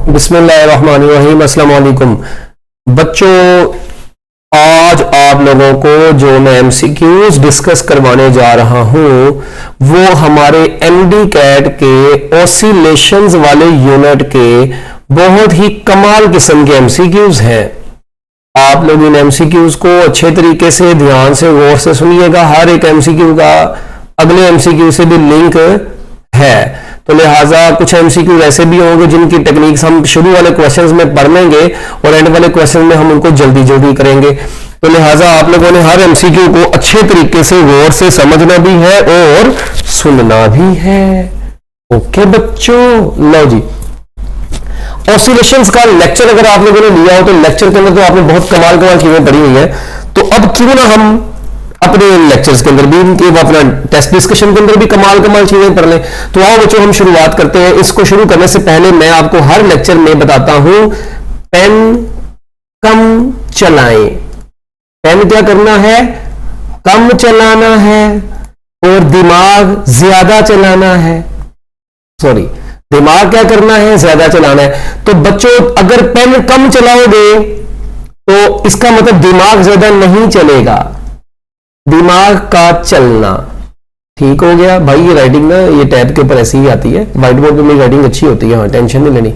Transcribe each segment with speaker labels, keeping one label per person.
Speaker 1: बिस्मिल्लाहिर्रहमानिर्रहीम। अस्सलाम वालेकुम बच्चों, आज आप लोगों को जो मैं एमसीक्यूज डिस्कस करवाने जा रहा हूं वो हमारे एमडी कैट के ऑसिलेशंस वाले यूनिट के बहुत ही कमाल किस्म के एमसीक्यूज हैं। आप लोग इन एमसीक्यूज को अच्छे तरीके से ध्यान से गौर से सुनिएगा। हर एक एमसीक्यू का अगले एमसीक्यू से भी लिंक है, तो लिहाजा कुछ एमसीक्यू ऐसे भी होंगे जिनकी टेक्निक्स हम शुरू वाले क्वेश्चंस में पढ़ लेंगे और एंड वाले क्वेश्चन में हम उनको जल्दी जल्दी करेंगे। तो लिहाजा आप लोगों ने हर एमसीक्यू को अच्छे तरीके से गौर से समझना भी है और सुनना भी है। ओके बच्चों, लो जी, ऑसिलेशंस का लेक्चर अगर आप लोगों ने लिया हो तो लेक्चर के अंदर तो आपने बहुत कमाल कमाल चीजें पढ़ी हुई है। तो अब क्यों ना हम अपने लेक्चर्स के अंदर भी, इनके अपना टेस्ट डिस्कशन के अंदर भी कमाल कमाल चीजें पढ़ लें। तो आओ बच्चों हम शुरुआत करते हैं। इसको शुरू करने से पहले मैं आपको हर लेक्चर में बताता हूं, पेन कम चलाएं। पेन क्या करना है? कम चलाना है और दिमाग ज्यादा चलाना है। सॉरी, दिमाग क्या करना है? ज्यादा चलाना है। तो बच्चों अगर पेन कम चलाओगे तो इसका मतलब दिमाग ज्यादा नहीं चलेगा, दिमाग का चलना। ठीक हो गया भाई। ये राइटिंग ना ये टैब के ऊपर ऐसी ही आती है, व्हाइट बोर्ड पे मेरी राइटिंग अच्छी होती है, हाँ टेंशन नहीं लेनी।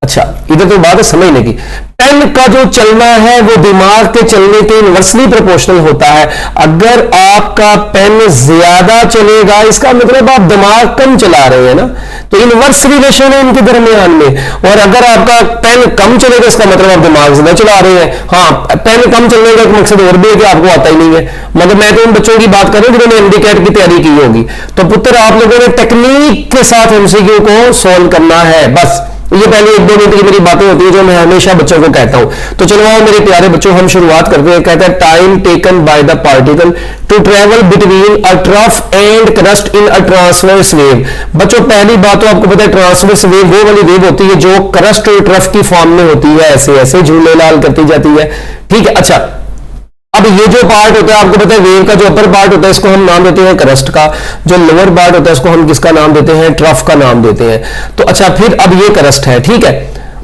Speaker 1: अच्छा, इधर तो बात है समझने की। पेन का जो चलना है वो दिमाग के चलने के इनवर्सली प्रोपोर्शनल होता है। अगर आपका पेन ज्यादा चलेगा इसका मतलब आप दिमाग कम चला रहे हैं ना, तो इनवर्स रिलेशन है इनके दरमियान में। और अगर आपका पेन कम चलेगा इसका मतलब आप दिमाग ज्यादा चला रहे हैं। हाँ, पेन कम चलने का एक मकसद और भी है कि आपको आता ही नहीं है, मगर मैं तो उन बच्चों की बात कर रहा हूं जिन्होंने एमडी कैट की तैयारी की होगी। तो पुत्र आप लोगों ने टेक्निक के साथ एमसीक्यू को सॉल्व करना है। बस ये पहले 1-2 मिनट की मेरी बातें होती है जो मैं हमेशा बच्चों को कहता हूं। तो चलो आओ मेरे प्यारे बच्चों हम शुरुआत करते हैं। कहता है time taken by the particle to travel between a trough and crest in a transverse wave. बच्चों पहली बात तो आपको पता है ट्रांसवर्स वेव वो वाली वेव होती है जो क्रस्ट और ट्रफ की फॉर्म में होती है, ऐसे ऐसे झूले लाल करती जाती है। ठीक है, अच्छा अब ये जो पार्ट होता है आपको पता है वेव का जो अपर पार्ट होता है इसको हम नाम देते हैं क्रस्ट का, जो लोअर पार्ट होता है इसको हम किसका नाम देते हैं? ट्रफ का नाम देते हैं। तो अच्छा फिर अब ये क्रस्ट है, ठीक है,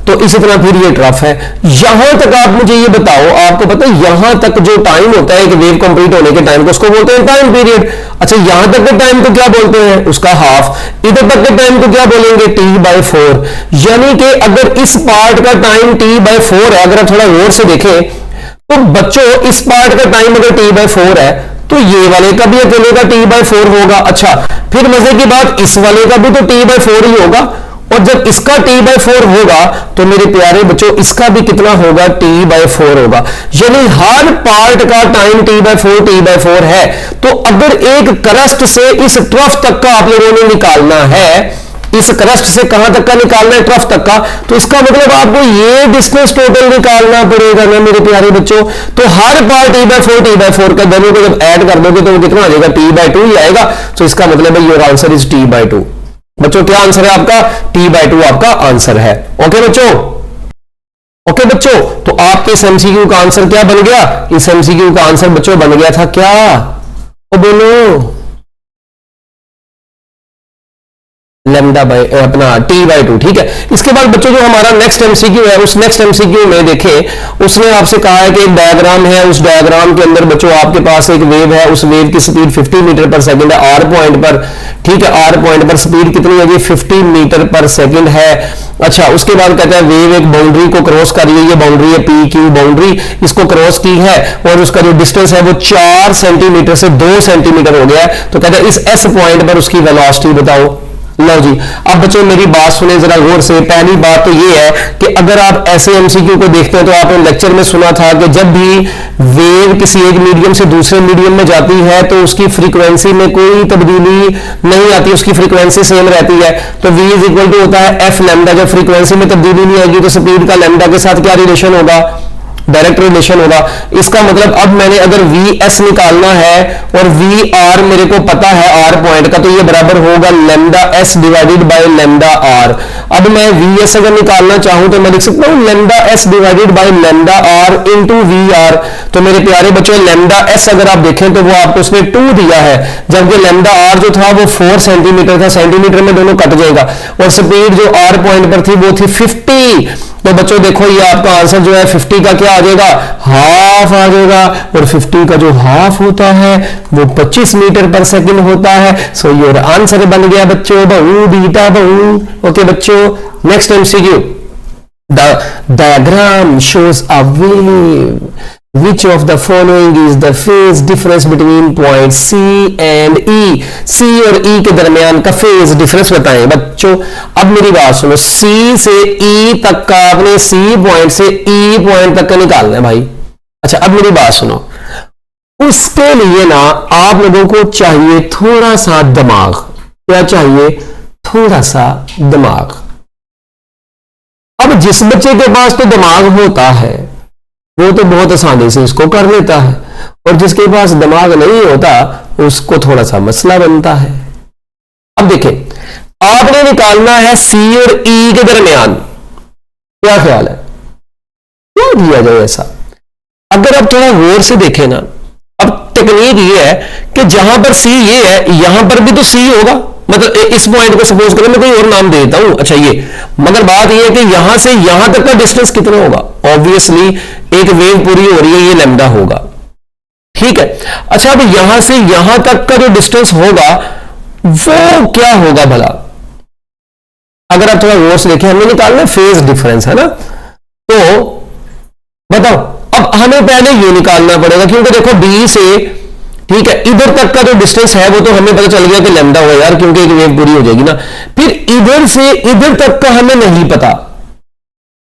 Speaker 1: तो इसी तरह फिर ये ट्रफ है। यहां तक आप मुझे ये बताओ, आपको पता है यहां तक जो टाइम होता है कि वेव कंप्लीट होने के टाइम को उसको बोलते हैं टाइम पीरियड। अच्छा यहां तक के टाइम को क्या बोलते हैं? उसका हाफ। इधर तक के टाइम को क्या बोलेंगे? T/4। यानी कि अगर इस पार्ट का टाइम T/4 है, अगर आप थोड़ा गौर से देखें तो बच्चों इस पार्ट का टाइम अगर T/4 है तो ये वाले का भी अकेले का T/4 होगा। अच्छा फिर मजे की बात, इस वाले का भी तो T/4 ही होगा, और जब इसका T/4 होगा तो मेरे प्यारे बच्चों इसका भी कितना होगा? T/4 होगा। यानी हर पार्ट का टाइम T/4 है। तो अगर एक क्रस्ट से इस ट्रफ तक का आप लोगों ने निकालना है, इस क्रस्ट से कहां तक का निकालना है? ट्रफ तक का, तो इसका मतलब आपको ये डिस्टेंस टोटल निकालना पड़ेगा ना मेरे प्यारे बच्चों। तो हर पार्ट T/4 का दोनों को जब ऐड कर दोगे तो वो कितना आ जाएगा? T/2 ही आएगा। तो इसका मतलब है योर आंसर इज T/2। बच्चों क्या आंसर है आपका? T/2 आपका आंसर है। ओके बच्चों, ओके बच्चों, तो आपके इस एमसीक्यू का आंसर क्या बन गया? इस एमसीक्यू का आंसर बच्चों बन गया था क्या? तो बोलो लैम्डा बाय अपना T/2। ठीक है, इसके बाद बच्चों जो हमारा नेक्स्ट एमसीक्यू है उस नेक्स्ट एमसीक्यू में देखें, उसने आपसे कहा है कि एक डायग्राम है, उस डायग्राम के अंदर बच्चों आपके पास एक वेव है, उस वेव की स्पीड 50 मीटर पर सेकंड है आर पॉइंट पर। ठीक है, आर पॉइंट पर स्पीड कितनी है? 50 मीटर पर सेकंड है। अच्छा उसके बाद कहता है वेव एक बाउंड्री को क्रॉस कर रही है, ये बाउंड्री है PQ बाउंड्री, इसको क्रॉस की है और उसका जो डिस्टेंस है वो 4 सेंटीमीटर से 2 सेंटीमीटर हो गया है। तो कहता है इस S पॉइंट पर उसकी वेलोसिटी बताओ। लो जी, अब बच्चों मेरी बात सुने जरा गौर से। पहली बात तो ये है कि अगर आप ऐसे एमसीक्यू को देखते हैं तो आपने लेक्चर में सुना था कि जब भी वेव किसी एक मीडियम से दूसरे मीडियम में जाती है तो उसकी फ्रीक्वेंसी में कोई तब्दीली नहीं आती, उसकी फ्रीक्वेंसी सेम रहती है। तो V इज इक्वल टू होता है F लैम्डा। जब फ्रीक्वेंसी में तब्दीली नहीं आएगी तो स्पीड का लैम्डा के साथ क्या रिलेशन होगा? डायरेक्ट रिलेशन होगा। इसका मतलब अब मैंने अगर Vs निकालना है और Vr मेरे को पता है R पॉइंट का, तो ये बराबर होगा lambda S divided by lambda R। अब मैं Vs अगर निकालना चाहूं तो मैं लिख सकता हूं lambda S divided by lambda R into Vr। तो मेरे प्यारे बच्चों लैम्डा एस अगर आप देखें तो वो आपको उसने 2 दिया है, जबकि लैम्डा आर जो था वो 4 सेंटीमीटर था, सेंटीमीटर में दोनों कट जाएगा, और स्पीड जो आर पॉइंट पर थी वो थी 50। तो बच्चों देखो ये आपका आंसर जो है 50 का क्या आ जाएगा, हाफ आ जाएगा, और 50 का जो हाफ होता है वो 25 मीटर पर सेकंड होता है। सो योर आंसर बन गया बच्चों बहु बीटा बहु। ओके बच्चों, next MCQ, the diagram shows a wave, which of the following is the phase difference between point C and E? C और E के दरमियान का फेज डिफरेंस बताएं बच्चों। अब मेरी बात सुनो, C से E तक का आपने C पॉइंट से E पॉइंट तक का निकालना है भाई। अच्छा अब मेरी बात सुनो, उसके लिए ना आप लोगों को चाहिए थोड़ा सा दिमाग। क्या चाहिए? थोड़ा सा दिमाग। अब जिस बच्चे के पास तो दिमाग होता है वो तो बहुत आसानी से इसको कर लेता है, और जिसके पास दिमाग नहीं होता उसको थोड़ा सा मसला बनता है। अब देखें, आपने निकालना है C और E के दरमियान, क्या ख्याल है क्या दिया जाए ऐसा? अगर आप थोड़ा गौर से देखें ना, अब टेक्निक ये है कि जहां पर C ये है यहां पर भी तो C होगा, मतलब इस पॉइंट को सपोज करें मैं कोई और नाम दे देता हूं, अच्छा ये, मगर बात ये है कि यहां से यहां तक का डिस्टेंस कितना होगा? ऑब्वियसली एक वेव पूरी हो रही है, ये लैम्डा होगा, ठीक है। अच्छा अब यहां से यहां तक का जो डिस्टेंस होगा वो क्या होगा भला? अगर आप थोड़ा गौर से देखें, हमने निकालना फेज डिफरेंस है ना, तो बताओ अब हमें पहले ये निकालना पड़ेगा, क्योंकि देखो बी से, ठीक है, इधर तक का जो डिस्टेंस है वो तो हमें पता चल गया कि लैम्डा होगा यार, क्योंकि एक वेव पूरी हो जाएगी ना। फिर इधर से इधर तक का हमें नहीं पता।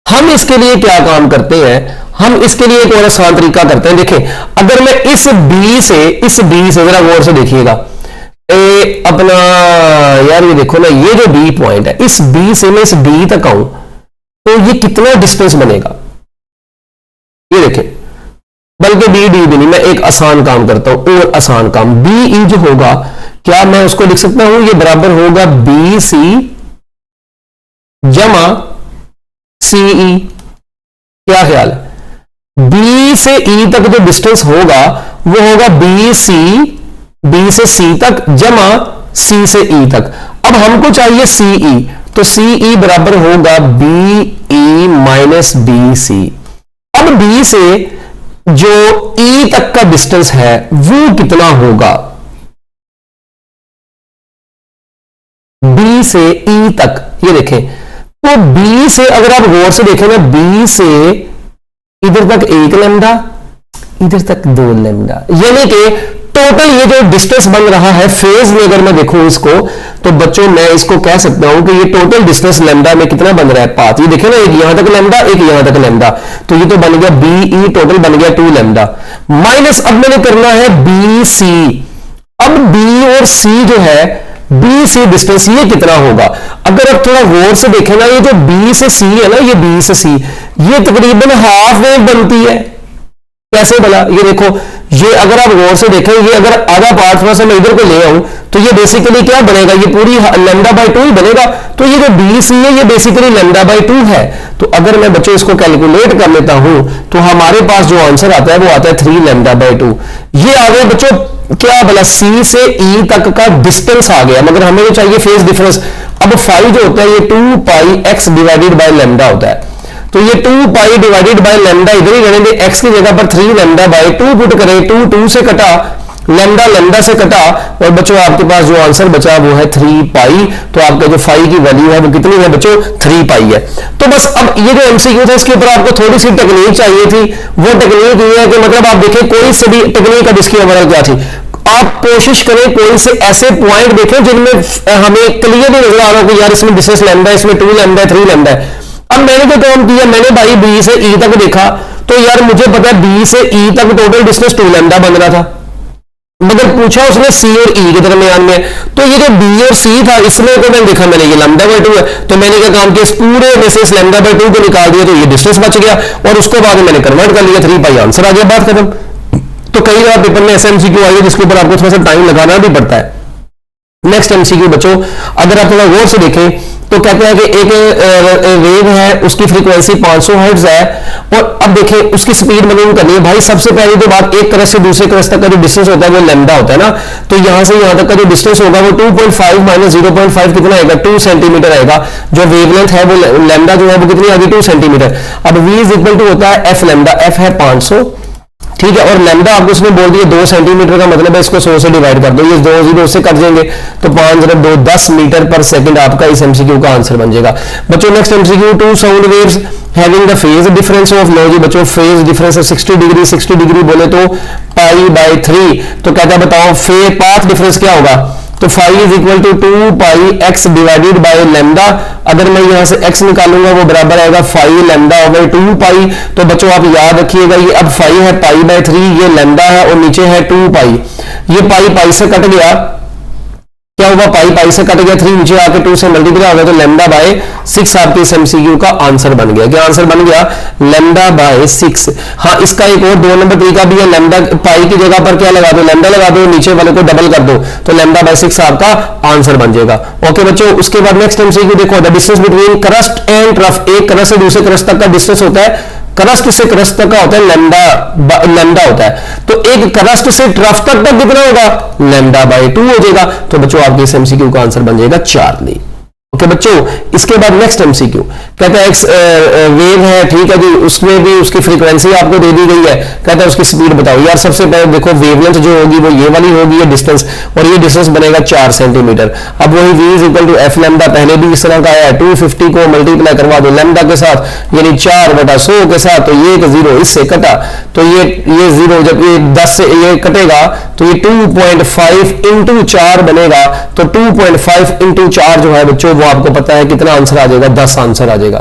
Speaker 1: हम इसके लिए क्या काम करते हैं, हम इसके लिए एक और आसान तरीका करते हैं। देखें, अगर मैं इस बी से जरा गौर से देखिएगा, अपना यार ये देखो ना, ये जो बी पॉइंट है, इस बी से मैं इस डी तक आऊं तो ये कितना डिस्टेंस बनेगा? ये देखें, बल्कि बी डी भी नहीं, मैं एक आसान काम करता हूं, और आसान काम, बी ई जो होगा, क्या मैं उसको लिख सकता हूं, ये बराबर होगा बी सी जमा सी ई। क्या ख्याल है? बी से ई तक जो डिस्टेंस होगा वो होगा बी से सी तक जमा सी से ई तक। अब हमको चाहिए सी ई, तो सी ई बराबर होगा B E minus B C. अब बी से जो ई तक का डिस्टेंस है वो कितना होगा? बी से ई तक, ये देखें, तो बी से अगर आप गौर से देखें ना, बी से इधर तक 1 लैम्डा, इधर तक 2 लैम्डा, यानी कि टोटल ये जो डिस्टेंस बन रहा है फेज में, अगर मैं देखूं इसको, तो बच्चों मैं इसको कह सकता हूं कि ये टोटल डिस्टेंस लैम्डा में कितना बन रहा है, पाथ। ये देखें ना, एक यहां तक लैम्डा, एक यहां तक लैम्डा, तो ये तो बन गया बी ई, टोटल बन गया 2 लैम्डा, माइनस अब मैंने करना है बी सी। अब बी और सी जो है, बी सी डिस्टेंस ये कितना होगा? अगर आप थोड़ा गौर से देखें ना, ये जो बी से सी है ना, ये बी से सी, ये तकरीबन हाफ वेव बनती है। कैसे भला? ये देखो, ये अगर आप गौर से देखें, ये अगर आधा पार्ट थोड़ा सा मैं इधर को ले आऊं तो ये बेसिकली क्या बनेगा, ये पूरी लैम्डा बाय 2 ही बनेगा। तो ये जो बी सी है ये बेसिकली लैम्डा बाय 2 है। तो अगर मैं बच्चों इसको कैलकुलेट कर लेता हूं तो हमारे पास जो आंसर आता है वो आता है 3 लैम्डा बाय 2। ये आ गया बच्चों क्या भला, सी से ई तक का डिस्टेंस आ गया, मगर हमें जो चाहिए फेज डिफरेंस। अब फाई जो होता है ये 2 pi X divided by lambda होता है, तो ये 2 पाई डिवाइडेड बाय लैम्डा इधर ही रहेंगे, एक्स की जगह पर 3 लैम्डा बाय 2 पुट करें, 2 से कटा, लैम्डा से कटा, और बच्चों आपके पास जो आंसर बचा वो है 3 पाई। तो आपका जो फाई की वैल्यू है वो कितनी है बच्चों? 3 पाई है। तो बस अब ये जो एमसीक्यू था इसके ऊपर आपको थोड़ी सी टेक्निक चाहिए थी। वो टेक्निक ये है कि मतलब आप देखें कोई से भी टेक्निक, अब इसकी ओवरऑल क्या थी, आप कोशिश करें कोई से ऐसे पॉइंट देखें जिनमें हमें क्लियरली नजर आ रहा हो कि यार इसमें डिस्टेंस लैम्डा है, इसमें 2 लैम्डा है, 3 लैम्डा है। अब मैंने जो काम किया, मैंने भाई बी से ई तक देखा, तो यार मुझे पता है बी से ई तक टोटल डिस्टेंस 2 लैम्डा बन रहा था, मगर पूछा उसने सी और ई के दरमियान में, तो ये जो बी और सी था इसमें को मैंने देखा, मैंने ये लैम्डा बाय 2 है, तो मैंने क्या काम किया, इस पूरे में से इस लैम्डा बाय 2 को निकाल दिया, तो ये डिस्टेंस बच गया, और उसको बाद में मैंने कन्वर्ट कर लिया, 3 पाई आंसर आ गया, बात खत्म। तो कई बार पेपर में ऐसा एमसीक्यू आई है जिसके ऊपर आपको थोड़ा सा टाइम लगाना भी पड़ता है। नेक्स्ट एमसीक्यू बच्चों, अगर आप थोड़ा गौर से देखें तो कहते हैं कि एक वेव है उसकी फ्रीक्वेंसी 500 हर्ट्ज है, और अब देखें उसकी स्पीड मालूम करनी है भाई। सबसे पहली तो बात, एक क्रस्ट से दूसरे क्रस्ट तक का जो डिस्टेंस होता है वो लैम्डा होता है ना, तो यहां से यहां तक का जो डिस्टेंस होगा वो 2.5 माइनस 0.5 कितना आएगा, 2 सेंटीमीटर आएगा। जो वेवलेंथ है वो लैम्डा जो है वो कितनी आ गई, 2 सेंटीमीटर। अब v इज इक्वल टू होता है एफ लैम्डा, एफ है 500, ठीक है, और लैम्डा आपको उसने बोल दिया 2 सेंटीमीटर का मतलब है इसको 100 से डिवाइड कर दो, ये 2 जीरो से कट जाएंगे तो 5 × 2 10 मीटर पर सेकंड आपका इस एमसीक्यू का आंसर बन जाएगा। बच्चों next MCQ, 2 sound waves having the phase difference of, लो जी बच्चों फेज डिफरेंस है 60 डिग्री, 60 डिग्री बोले तो π/3, तो कहता है बताओ फेज पाथ डिफरेंस क्या होगा, तो phi is equal to 2πx divided by lambda. अगर मैं यहां से x निकालूंगा वो बराबर आएगा फाई लैम्डा ओवर 2π। तो बच्चों आप याद रखिएगा ये अब फाई है π/3, ये लैम्डा है और नीचे है 2π, ये पाई से कट गया, क्या होगा पाई से कट गया, 3 नीचे आके 2 से मल्टीप्लाई हो गया, तो λ/6 आपके इस एमसीक्यू का आंसर बन गया। क्या आंसर बन गया, λ/6। हाँ इसका एक और 2 नंबर तरीका भी है, लैम्डा पाई की जगह पर क्या लगा दो, लैम्डा लगा दो, नीचे वाले को डबल कर दो, तो λ/6 आपका आंसर बन जाएगा। ओके बच्चों, उसके बाद नेक्स्ट एमसीक्यू देखो, the distance between crust and trough, एक क्रस्ट से दूसरे क्रस्ट तक का डिस्टेंस होता है, क्रस्ट से क्रस्ट तक का होता है लैम्डा होता है, तो एक क्रस्ट से ट्रफ तक का कितना होगा, λ/2 हो जाएगा। तो बच्चों आपके इस एमसीक्यू का आंसर बन जाएगा चार्ली। ओके बच्चों, इसके बाद नेक्स्ट एमसीक्यू कहता है एक्स वेव है, ठीक है जी, उसमें भी उसकी फ्रीक्वेंसी आपको दे दी गई है, कहता है उसकी स्पीड बताओ। यार सबसे पहले देखो वेवलेंथ जो होगी वो ये वाली होगी, ये डिस्टेंस, और ये डिस्टेंस बनेगा 4 सेंटीमीटर। अब वही v is equal to F lambda, पहले भी इस तरह का आया है, 250 को मल्टीप्लाई करवा दो लैम्डा के साथ, यानी 4/100 के साथ, तो ये 0 इससे कटा, तो ये 0 जब ये 10 से ये कटेगा तो ये 2.5 इंटू 4 बनेगा, तो 2.5 इंटू 4 जो है बच्चों वो आपको पता है कितना आंसर आ जाएगा, 10 आंसर आ जाएगा।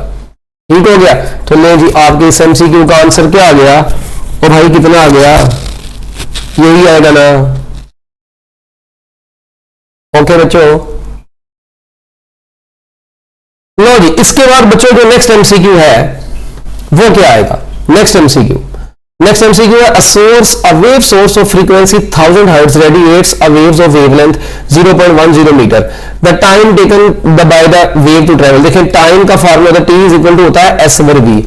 Speaker 1: ठीक हो गया, तो ले जी आपके इस एमसीक्यू का आंसर क्या आ गया, और भाई कितना आ गया, यही आएगा ना। ओके बच्चों, लो जी इसके बाद बच्चों जो नेक्स्ट एमसीक्यू है वो क्या आएगा, नेक्स्ट एमसीक्यू है a source, a wave source of frequency 1000 hertz radiates a waves of wavelength 0.10 meter. The time taken by the wave to travel, देखें टाइम का formula t is equal to होता है s over v।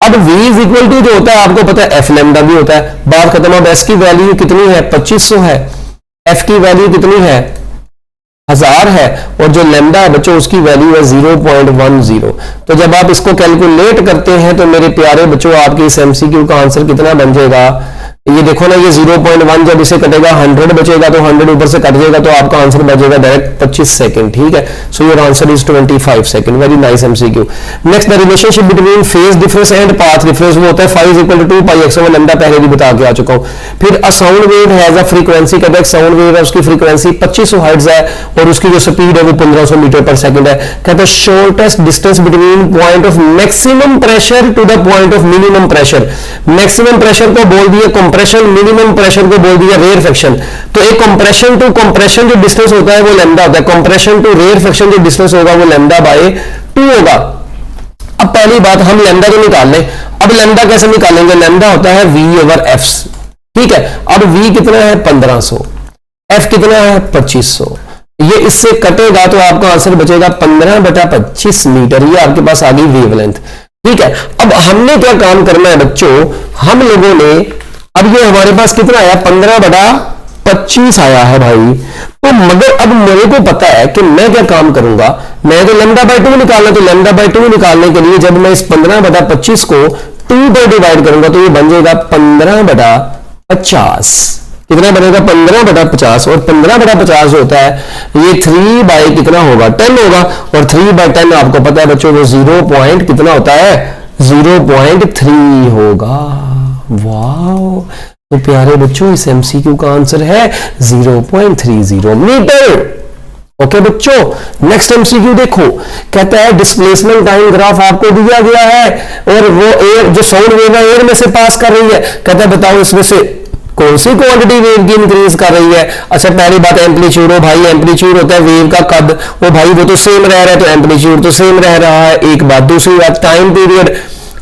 Speaker 1: अब v is equal to जो होता है आपको पता है f लैम्डा भी होता है, बात खत्म। अब s की वैल्यू कितनी है, 2500 है, f की वैल्यू कितनी है, 1000 है, और जो लैम्डा है बच्चों उसकी वैल्यू है 0.10। तो जब आप इसको कैलकुलेट करते हैं तो मेरे प्यारे बच्चों आपके इस एमसीक्यू का आंसर कितना बन जाएगा, ये देखो ना, ये 0.1 जब इसे कटेगा 100 बचेगा, तो 100 ऊपर से कट जाएगा, तो आपका आंसर बचेगा डायरेक्ट 25 सेकंड। ठीक है, so your answer is 25 second. Very nice MCQ. Next, the relationship between phase difference and path difference, वो होता है phi is equal to 2πx, वो लैम्डा पहले भी बता के आ चुका हूं। फिर a sound wave has a frequency, कहते हैं साउंड वेव है उसकी फ्रीक्वेंसी 2500 हर्ट्ज है, और उसकी जो स्पीड है वो 1500 मीटर पर सेकंड है। कहते हैं shortest distance between point of maximum pressure to the point of minimum pressure, maximum pressure को बोल दिया कंप्रेशन, मिनिमम प्रेशर को बोल दिया रेयरफेक्शन। तो एक कंप्रेशन टू कंप्रेशन जो डिस्टेंस होता है वो लैम्डा होता है, कंप्रेशन टू रेयरफेक्शन जो डिस्टेंस होगा वो λ/2 होगा। अब पहली बात हम लैम्डा को निकाल लें। अब लैम्डा कैसे निकालेंगे, लैम्डा होता है v/f, ठीक है। अब v कितना है 1500, f कितना है 2500, ये इससे कटेगा तो आपका आंसर बचेगा 15/25 मीटर, ये आपके पास आ गई वेवलेंथ। ठीक है, अब हमने क्या काम करना है बच्चों, हम लोगों ने, अब ये हमारे पास कितना आया 15/25 आया है भाई, तो मगर अब मेरे को पता है कि मैं क्या काम करूंगा, मैं तो λ/2 निकालना, तो λ/2 निकालने के लिए जब मैं इस 15/25 को 2 पर डिवाइड करूंगा तो ये बन जाएगा 15/50। कितना बनेगा 15/50, और 15/50 होता है ये 3 बाई कितना होगा 10 होगा, और 3/10 आपको पता है बच्चों वो 0. कितना होता है 0.3 होगा। वाओ, तो प्यारे बच्चों इस एमसीक्यू का आंसर है 0.30 मीटर। ओके बच्चों, नेक्स्ट एमसीक्यू देखो, कहता है डिस्प्लेसमेंट टाइम ग्राफ आपको दिया गया है, और वो एयर जो साउंड वेव है एयर में से पास कर रही है, कहता है बताओ इसमें से कौन सी क्वांटिटी वेव की इंक्रीज कर रही है। अच्छा पहली बात एम्पलीट्यूड, हो भाई एम्पलीट्यूड होता है वेव का कद, वो भाई वो तो सेम रह रहा है, तो एम्पलीट्यूड तो सेम रह रहा है, एक बात। दूसरी बात टाइम पीरियड,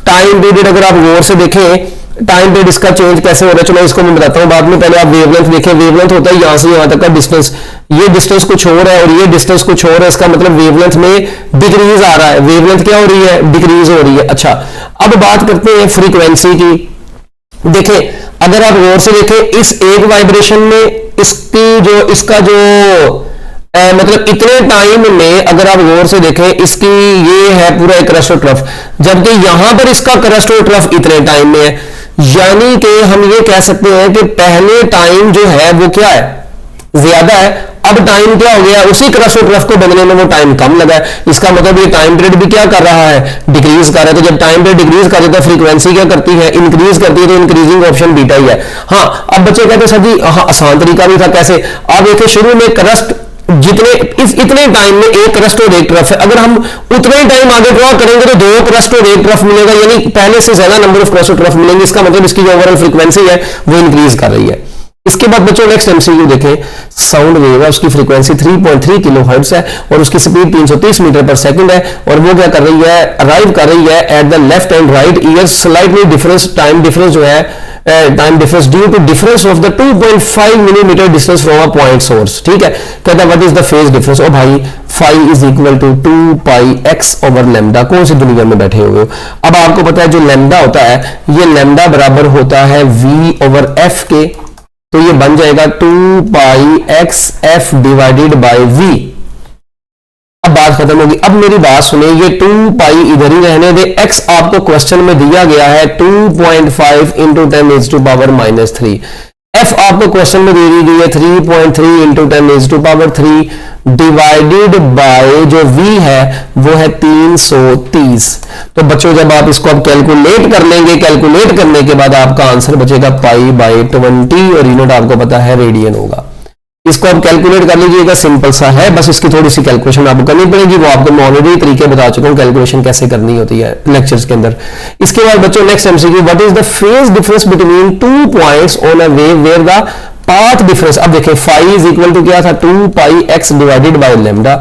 Speaker 1: टाइम पीरियड अगर आप गौर से देखें टाइम पीरियड इसका चेंज कैसे हो रहा है, चलो इसको मैं बताता हूं बाद में। पहले आप वेवलेंथ देखें, वेवलेंथ होता है यहां से यहां तक का डिस्टेंस, ये डिस्टेंस कुछ और है और ये डिस्टेंस कुछ और है, इसका मतलब वेवलेंथ में डिक्रीज आ रहा है। वेवलेंथ क्या हो रही है, डिक्रीज हो रही है। अच्छा, अब बात करते हैं फ्रीक्वेंसी की। देखें, अगर आप गौर से देखें, इस एक वाइब्रेशन में इसका जो मतलब इतने टाइम में अगर आप गौर से देखें, इसकी ये है पूरा एक क्रस्ट और ट्रफ, जबकि यहां पर इसका क्रस्ट और ट्रफ इतने टाइम में है। यानी कि हम ये कह सकते हैं कि पहले टाइम जो है वो क्या है, ज्यादा है। अब टाइम क्या हो गया, उसी क्रस्ट और ट्रफ को बनने में वो टाइम कम लगा है। इसका मतलब ये टाइम पीरियड भी क्या कर रहा है, डिक्रीज कर रहा है। तो जब टाइम पीरियड डिक्रीज कर देता है, फ्रीक्वेंसी क्या करती है, इंक्रीज करती है। तो इंक्रीजिंग ऑप्शन बीटा ही है। हाँ, अब बच्चे कहते हैं सर जी हाँ, आसान तरीका भी था। कैसे, आप देखिए शुरू में क्रस्ट जितने इतने टाइम में एक क्रस्ट और एक ट्रफ है, अगर हम उतने टाइम आगे ड्रॉ करेंगे तो दो क्रस्ट और एक ट्रफ मिलेगा, यानी पहले से ज्यादा नंबर ऑफ क्रस्ट और ट्रफ मिलेंगे। इसका मतलब इसकी जो ओवरऑल फ्रीक्वेंसी है वो इंक्रीज कर रही है। इसके बाद बच्चों नेक्स्ट एमसीक्यू देखें। साउंड वेव है, उसकी फ्रीक्वेंसी 3.3 किलोहर्ट्ज है और उसकी स्पीड 330 मीटर पर सेकंड है, और वो क्या कर रही है, अराइव कर रही है at the left and right ear slightly difference, time difference जो है, time difference due to difference of the 2.5 millimetre distance from a point source. ठीक है, कहता है what is the phase difference. ओ भाई, phi is equal to 2πx over lambda. कौन सी दुनिया में बैठे हुए हो। अब आपको पता है जो लैम्डा होता है, ये लैम्डा बराबर होता है v ओवर f के, तो ये बन जाएगा 2πxf डिवाइडेड बाय v। अब बात खत्म होगी। अब मेरी बात सुने, ये 2π इधर ही रहने दे, x आपको क्वेश्चन में दिया गया है 2.5 इंटू 10⁻³ f आपको क्वेश्चन में दे दी गई है 3.3 इंटू 10⁻³ डिवाइडेड बाय जो v है वो है 330। तो बच्चों जब आप इसको अब कैलकुलेट कर लेंगे, कैलकुलेट करने के बाद आपका आंसर बचेगा π/20 और यूनिट आपको पता है रेडियन होगा। इसको आप कैलकुलेट कर लीजिएगा, सिंपल सा है, बस इसकी थोड़ी सी कैलकुलेशन आपको करनी पड़ेगी। वो आपको मैं ऑलरेडी तरीके बता चुका हूं कैलकुलेशन कैसे करनी होती है लेक्चर्स के अंदर। इसके बाद बच्चों next MCQ, what is the phase difference between two points on a wave where the path difference. अब देखिए फाई इज इक्वल टू क्या था, 2πx डिवाइडेड बाय लैम्डा।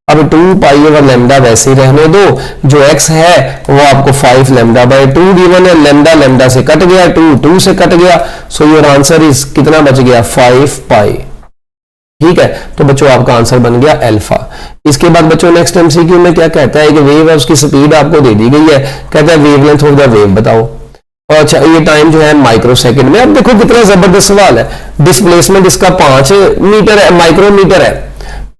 Speaker 1: अब 2π ओवर लैम्डा वैसे ही रहने दो, जो x है वो आपको 5 λ/2 गिवन है। लैम्डा लैम्डा से कट गया, 2 से कट गया, सो योर आंसर इज कितना बच गया, 5π। ठीक है, तो बच्चों आपका आंसर बन गया अल्फा। इसके बाद बच्चों नेक्स्ट एमसीक्यू में क्या कहता है कि वेव है, उसकी स्पीड आपको दे दी गई है, कहता है वेवलेंथ ऑफ द वेव बताओ। और अच्छा, ये टाइम जो है माइक्रो सेकंड में। अब देखो कितना जबरदस्त सवाल है। डिस्प्लेसमेंट इसका 5 मीटर है, माइक्रोमीटर है।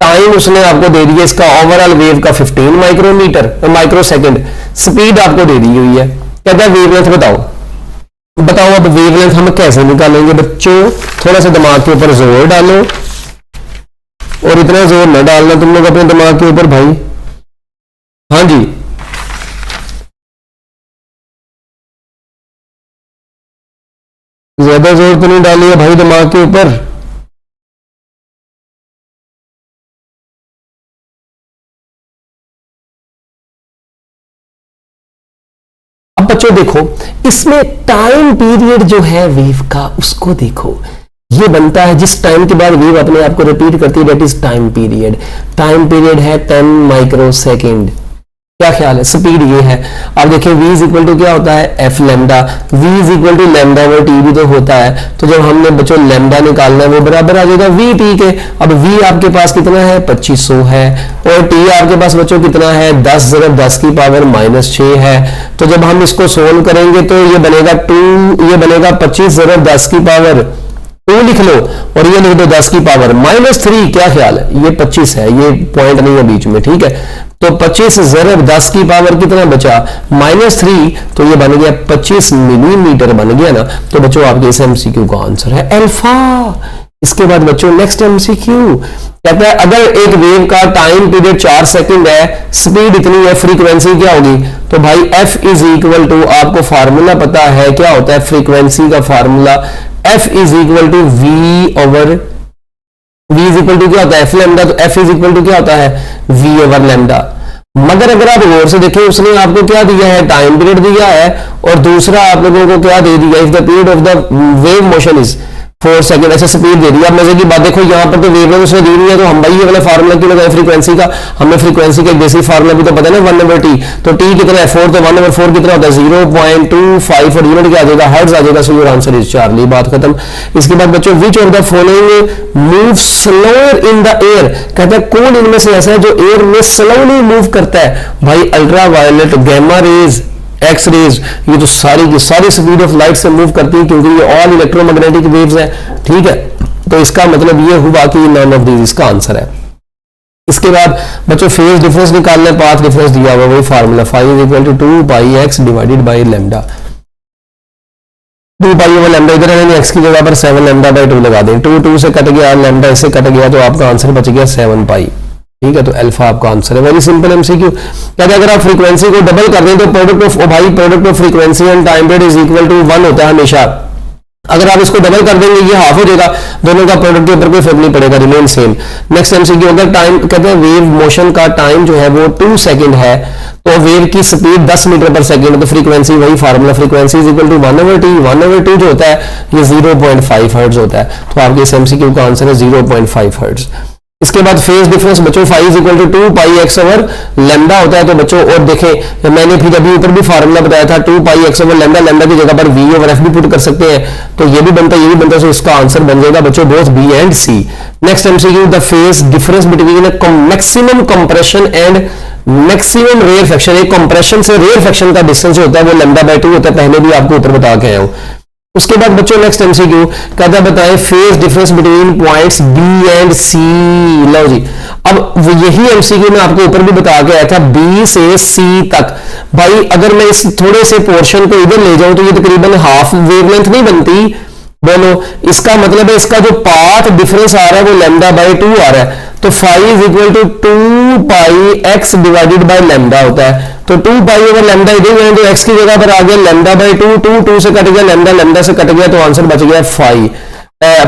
Speaker 1: टाइम उसने आपको दे दिया इसका ओवरऑल वेव का 15 माइक्रो सेकंड। स्पीड आपको दे दी हुई है, कहता है वेवलेंथ बताओ। बताओ अब वेवलेंथ हम कैसे निकालेंगे बच्चों, थोड़ा सा दिमाग के ऊपर जोर डालो, और इतना जोर न डालना तुम लोग अपने दिमाग के ऊपर भाई। हाँ जी, ज्यादा जोर तो नहीं डालिए भाई दिमाग के ऊपर। अब बच्चों देखो, इसमें टाइम पीरियड जो है वेव का उसको देखो, ये बनता है जिस टाइम के बाद वेव अपने आप को रिपीट करती है, that is time period. Time period है 10 माइक्रो सेकेंड। क्या ख्याल है, स्पीड ये है। अब देखिए v इज इक्वल टू क्या होता है, F lambda. v is equal to lambda over T भी तो होता है, तो जब हमने बच्चों लैम्डा निकालना है वो बराबर आ जाएगा v टी के। अब v आपके पास कितना है, 2500 है, और t आपके पास बच्चों कितना है, 10 × 10⁻⁻6 है। तो जब हम इसको सोल्व करेंगे तो ये बनेगा 25 × 10⁻2 लिख लो, और ये लिख दो 10⁻³ क्या ख्याल है, ये 25 है, ये पॉइंट नहीं है बीच में। ठीक है, तो 25 × 10⁻³ कितना बचा, -3, तो ये बन गया 25 मिलीमीटर बन गया ना। तो बच्चों आपके इस एमसीक्यू का आंसर है अल्फा। इसके बाद बच्चों नेक्स्ट एमसीक्यू कहता है अगर एक वेव का टाइम पीरियड 4 सेकंड है, स्पीड इतनी है, फ्रीक्वेंसी क्या होगी। तो भाई f इज इक्वल टू, आपको फार्मूला पता है क्या होता है फ्रीक्वेंसी का formula, f is equal to v over, v is equal to क्या होता है, एफ लैम्डा, तो f इज इक्वल टू क्या होता है, v ओवर लैम्डा। मगर अगर आप गौर से देखें, उसने आपको क्या दिया है, टाइम पीरियड दिया है, और दूसरा आप लोगों को क्या दे दिया, if the period of the wave motion is 4 second ऐसे स्पीड दे दी। अब मजे की बात देखो, यहाँ पर तो वेवलेंथ उसने दी नहीं है, तो हम भाई ये वाला फार्मूला क्यों लगाए फ्रीक्वेंसी का? हमें फ्रीक्वेंसी का एक बेसिक फार्मूला भी तो पता है ना, 1/t। तो t कितना है 4, तो 1/4 कितना होता है 0.25 और यूनिट क्या आ जाएगा हर्ट्ज आ जाएगा। सो योर आंसर इज चार्ली। बात खत्म। इसके बाद बच्चों which of the following move slower in the air, कहता है कौन इनमें से ऐसा है जो एयर में स्लोली मूव करता है? भाई ultraviolet, gamma rays, X rays, ये तो सारी की सारी स्पीड ऑफ लाइट से मूव करती है, क्योंकि ये ऑल इलेक्ट्रोमैग्नेटिक वेव्स हैं। ठीक है, तो इसका मतलब ये हुआ कि नन ऑफ दीज इसका आंसर है। इसके बाद बच्चों फेज डिफरेंस निकालना है, पाथ डिफरेंस दिया हुआ वही formula, phi is equal to 2 pi X divided by lambda. 2 pi over lambda, इधर है एक्स की जगह पर 7 लैम्डा बाई 2 लगा दें। 2 से कट गया, लैम्डा इससे कट गया, तो आपका आंसर बच गया 7 पाई। ठीक है, तो अल्फा आपका आंसर है। Very simple MCQ. कहते हैं अगर आप फ्रीक्वेंसी को डबल कर दें तो product of frequency and time period is equal to 1 होता है हमेशा। अगर आप इसको डबल कर देंगे ये हाफ हो जाएगा, दोनों का प्रोडक्ट के ऊपर कोई फर्क नहीं पड़ेगा, रिमेन सेम। नेक्स्ट एमसीक्यू, अगर टाइम कहते हैं वेव मोशन का टाइम जो है वो 2 सेकंड है, तो वेव की स्पीड 10 मीटर पर सेकंड, तो फ्रीक्वेंसी वही formula, frequency is equal to 1/t। 1/2 जो होता है ये 0.5 हर्ट्ज होता है, तो आपके इस एमसीक्यू का आंसर है 0.5 हर्ट्ज। इसके बाद फेज डिफरेंस बच्चों phi is equal to 2 pi X over lambda होता है। तो बच्चों और देखें, मैंने फिर अभी ऊपर भी फार्मूला बताया था 2 pi X over lambda, lambda की जगह पर वी ओवर एफ भी पुट कर सकते हैं, तो ये भी बनता है ये भी बनता है, तो इसका आंसर बन जाएगा बच्चों both B and C. Next MCQ, the phase difference between maximum compression and maximum rarefaction. एक कंप्रेशन से रेयर फ्रैक्शन का डिस्टेंस जो होता है वो लैम्डा बाय 2 होता है, पहले भी आपको ऊपर बता के आया हूं। उसके बाद बच्चों नेक्स्ट एमसीक्यू कहता है बताएं phase difference between points B and C. लो जी, अब यही एमसीक्यू मैं आपको ऊपर भी बता के आया था, बी से सी तक। भाई अगर मैं इस थोड़े से पोर्शन को इधर ले जाऊं तो ये तकरीबन हाफ वेवलेंथ नहीं बनती। बोलो, इसका मतलब है इसका जो पाथ डिफरेंस आ रहा है वो लैम्डा बाय 2 आ रहा है, तो phi is equal to 2 pi X divided by lambda होता है। तो 2 पाई ओवर लैम्डा इधर गए तो एक्स की जगह पर आ गया लैम्डा बाय 2 से कट गया लैम्डा, लैम्डा से कट गया, तो आंसर बच गया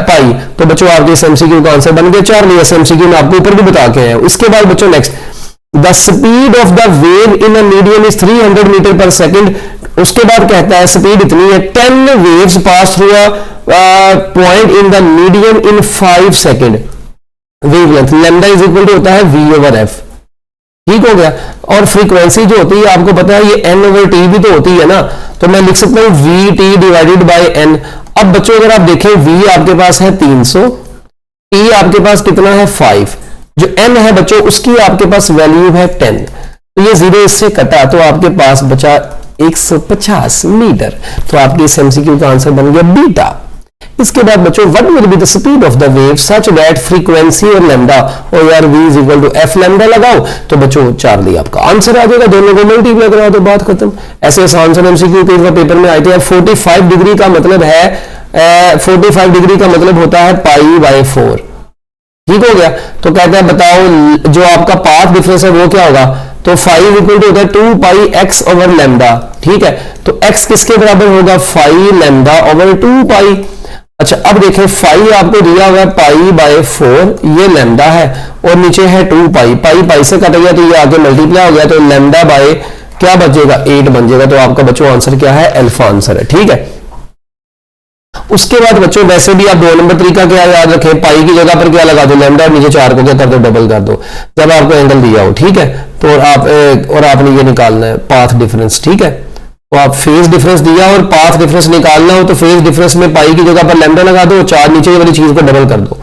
Speaker 1: पाई। तो बच्चों आपके इस एमसीक्यू का आंसर बन गया 4। इस एमसीक्यू में आपको ऊपर भी बता के आए। इसके बाद बच्चों next, the speed of the wave in a medium is 300 metre पर सेकंड। उसके बाद कहता है स्पीड इतनी है, 10 waves pass through a point in the medium in 5 second. Wavelength lambda is equal to होता है वी ओवर एफ। ठीक हो गया। और फ्रीक्वेंसी जो होती है आपको पता है ये एन ओवर टी भी तो होती है ना, तो मैं लिख सकता हूं V T divided by N. अब बच्चों अगर आप देखें वी आपके पास है 300, टी आपके पास कितना है 5, जो एन है बच्चों उसकी आपके पास वैल्यू है 10, तो ये 0 इससे कटा तो आपके पास बचा 150 मीटर। तो आपके इस एमसीक्यू का आंसर बन गया बीटा। इसके बाद बच्चों what will be the speed of the wave such that frequency और लैम्डा और यार v is equal to F lambda लगाओ, तो बच्चों चार्ली आपका आंसर आ जाएगा, दोनों को मल्टीप्लाई करा दो, बात खत्म। ऐसे आंसर एमसीक्यू पेपर में आए थे। 45 डिग्री का मतलब है 45 डिग्री का मतलब होता है पाई बाय 4। ठीक हो गया। तो कहते हैं बताओ जो आपका पाथ डिफरेंस है वो क्या होगा, तो 5 इक्वल टू होता है 2 पाई एक्स ओवर लैम्डा। ठीक है, तो x किसके बराबर होगा 5 लैम्डा ओवर 2 पाई। अच्छा अब देखें फाई आपको दिया हुआ है पाई बाय 4, ये लैम्डा है और नीचे है 2 पाई, पाई पाई से कट गया तो ये आगे मल्टीप्लाई हो गया, तो लैम्डा बाय क्या बचेगा 8 बन जाएगा। तो आपका बच्चों आंसर क्या है अल्फा आंसर है। ठीक है। उसके बाद बच्चों वैसे भी आप 2 नंबर तरीका क्या याद रखें, पाई की जगह पर क्या लगा दो लैम्डा, नीचे 4 को क्या कर दो डबल कर दो जब आपको एंगल दिया हो। ठीक है, तो आपने ये निकालना है पाथ डिफरेंस। ठीक है, तो आप फेज डिफरेंस दिया और पाथ डिफरेंस निकालना हो तो फेज डिफरेंस में पाई की जगह पर लैम्डा लगा दो, 4 नीचे वाली चीज को डबल कर दो।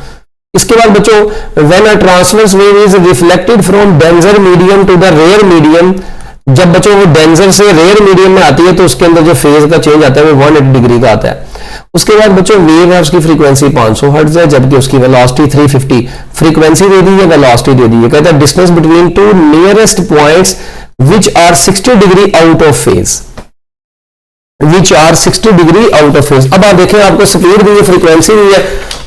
Speaker 1: इसके बाद बच्चों when a transverse wave is reflected from denser medium to the rare medium, जब बच्चों वो डेंजर से रेयर मीडियम में आती है तो उसके अंदर जो फेज का चेंज आता है वो 180 डिग्री का आता है। उसके बाद बच्चों वेव है उसकी फ्रीक्वेंसी 500 हर्ट्ज है जबकि उसकी वेलोसिटी 350, फ्रीक्वेंसी दे दी है वेलोसिटी दे दी है। कहता है distance between 2 nearest points which are 60 degree out of phase, which are 60 degree out of phase. अब आप देखें आपको स्पीड दी है, फ्रीक्वेंसी दी है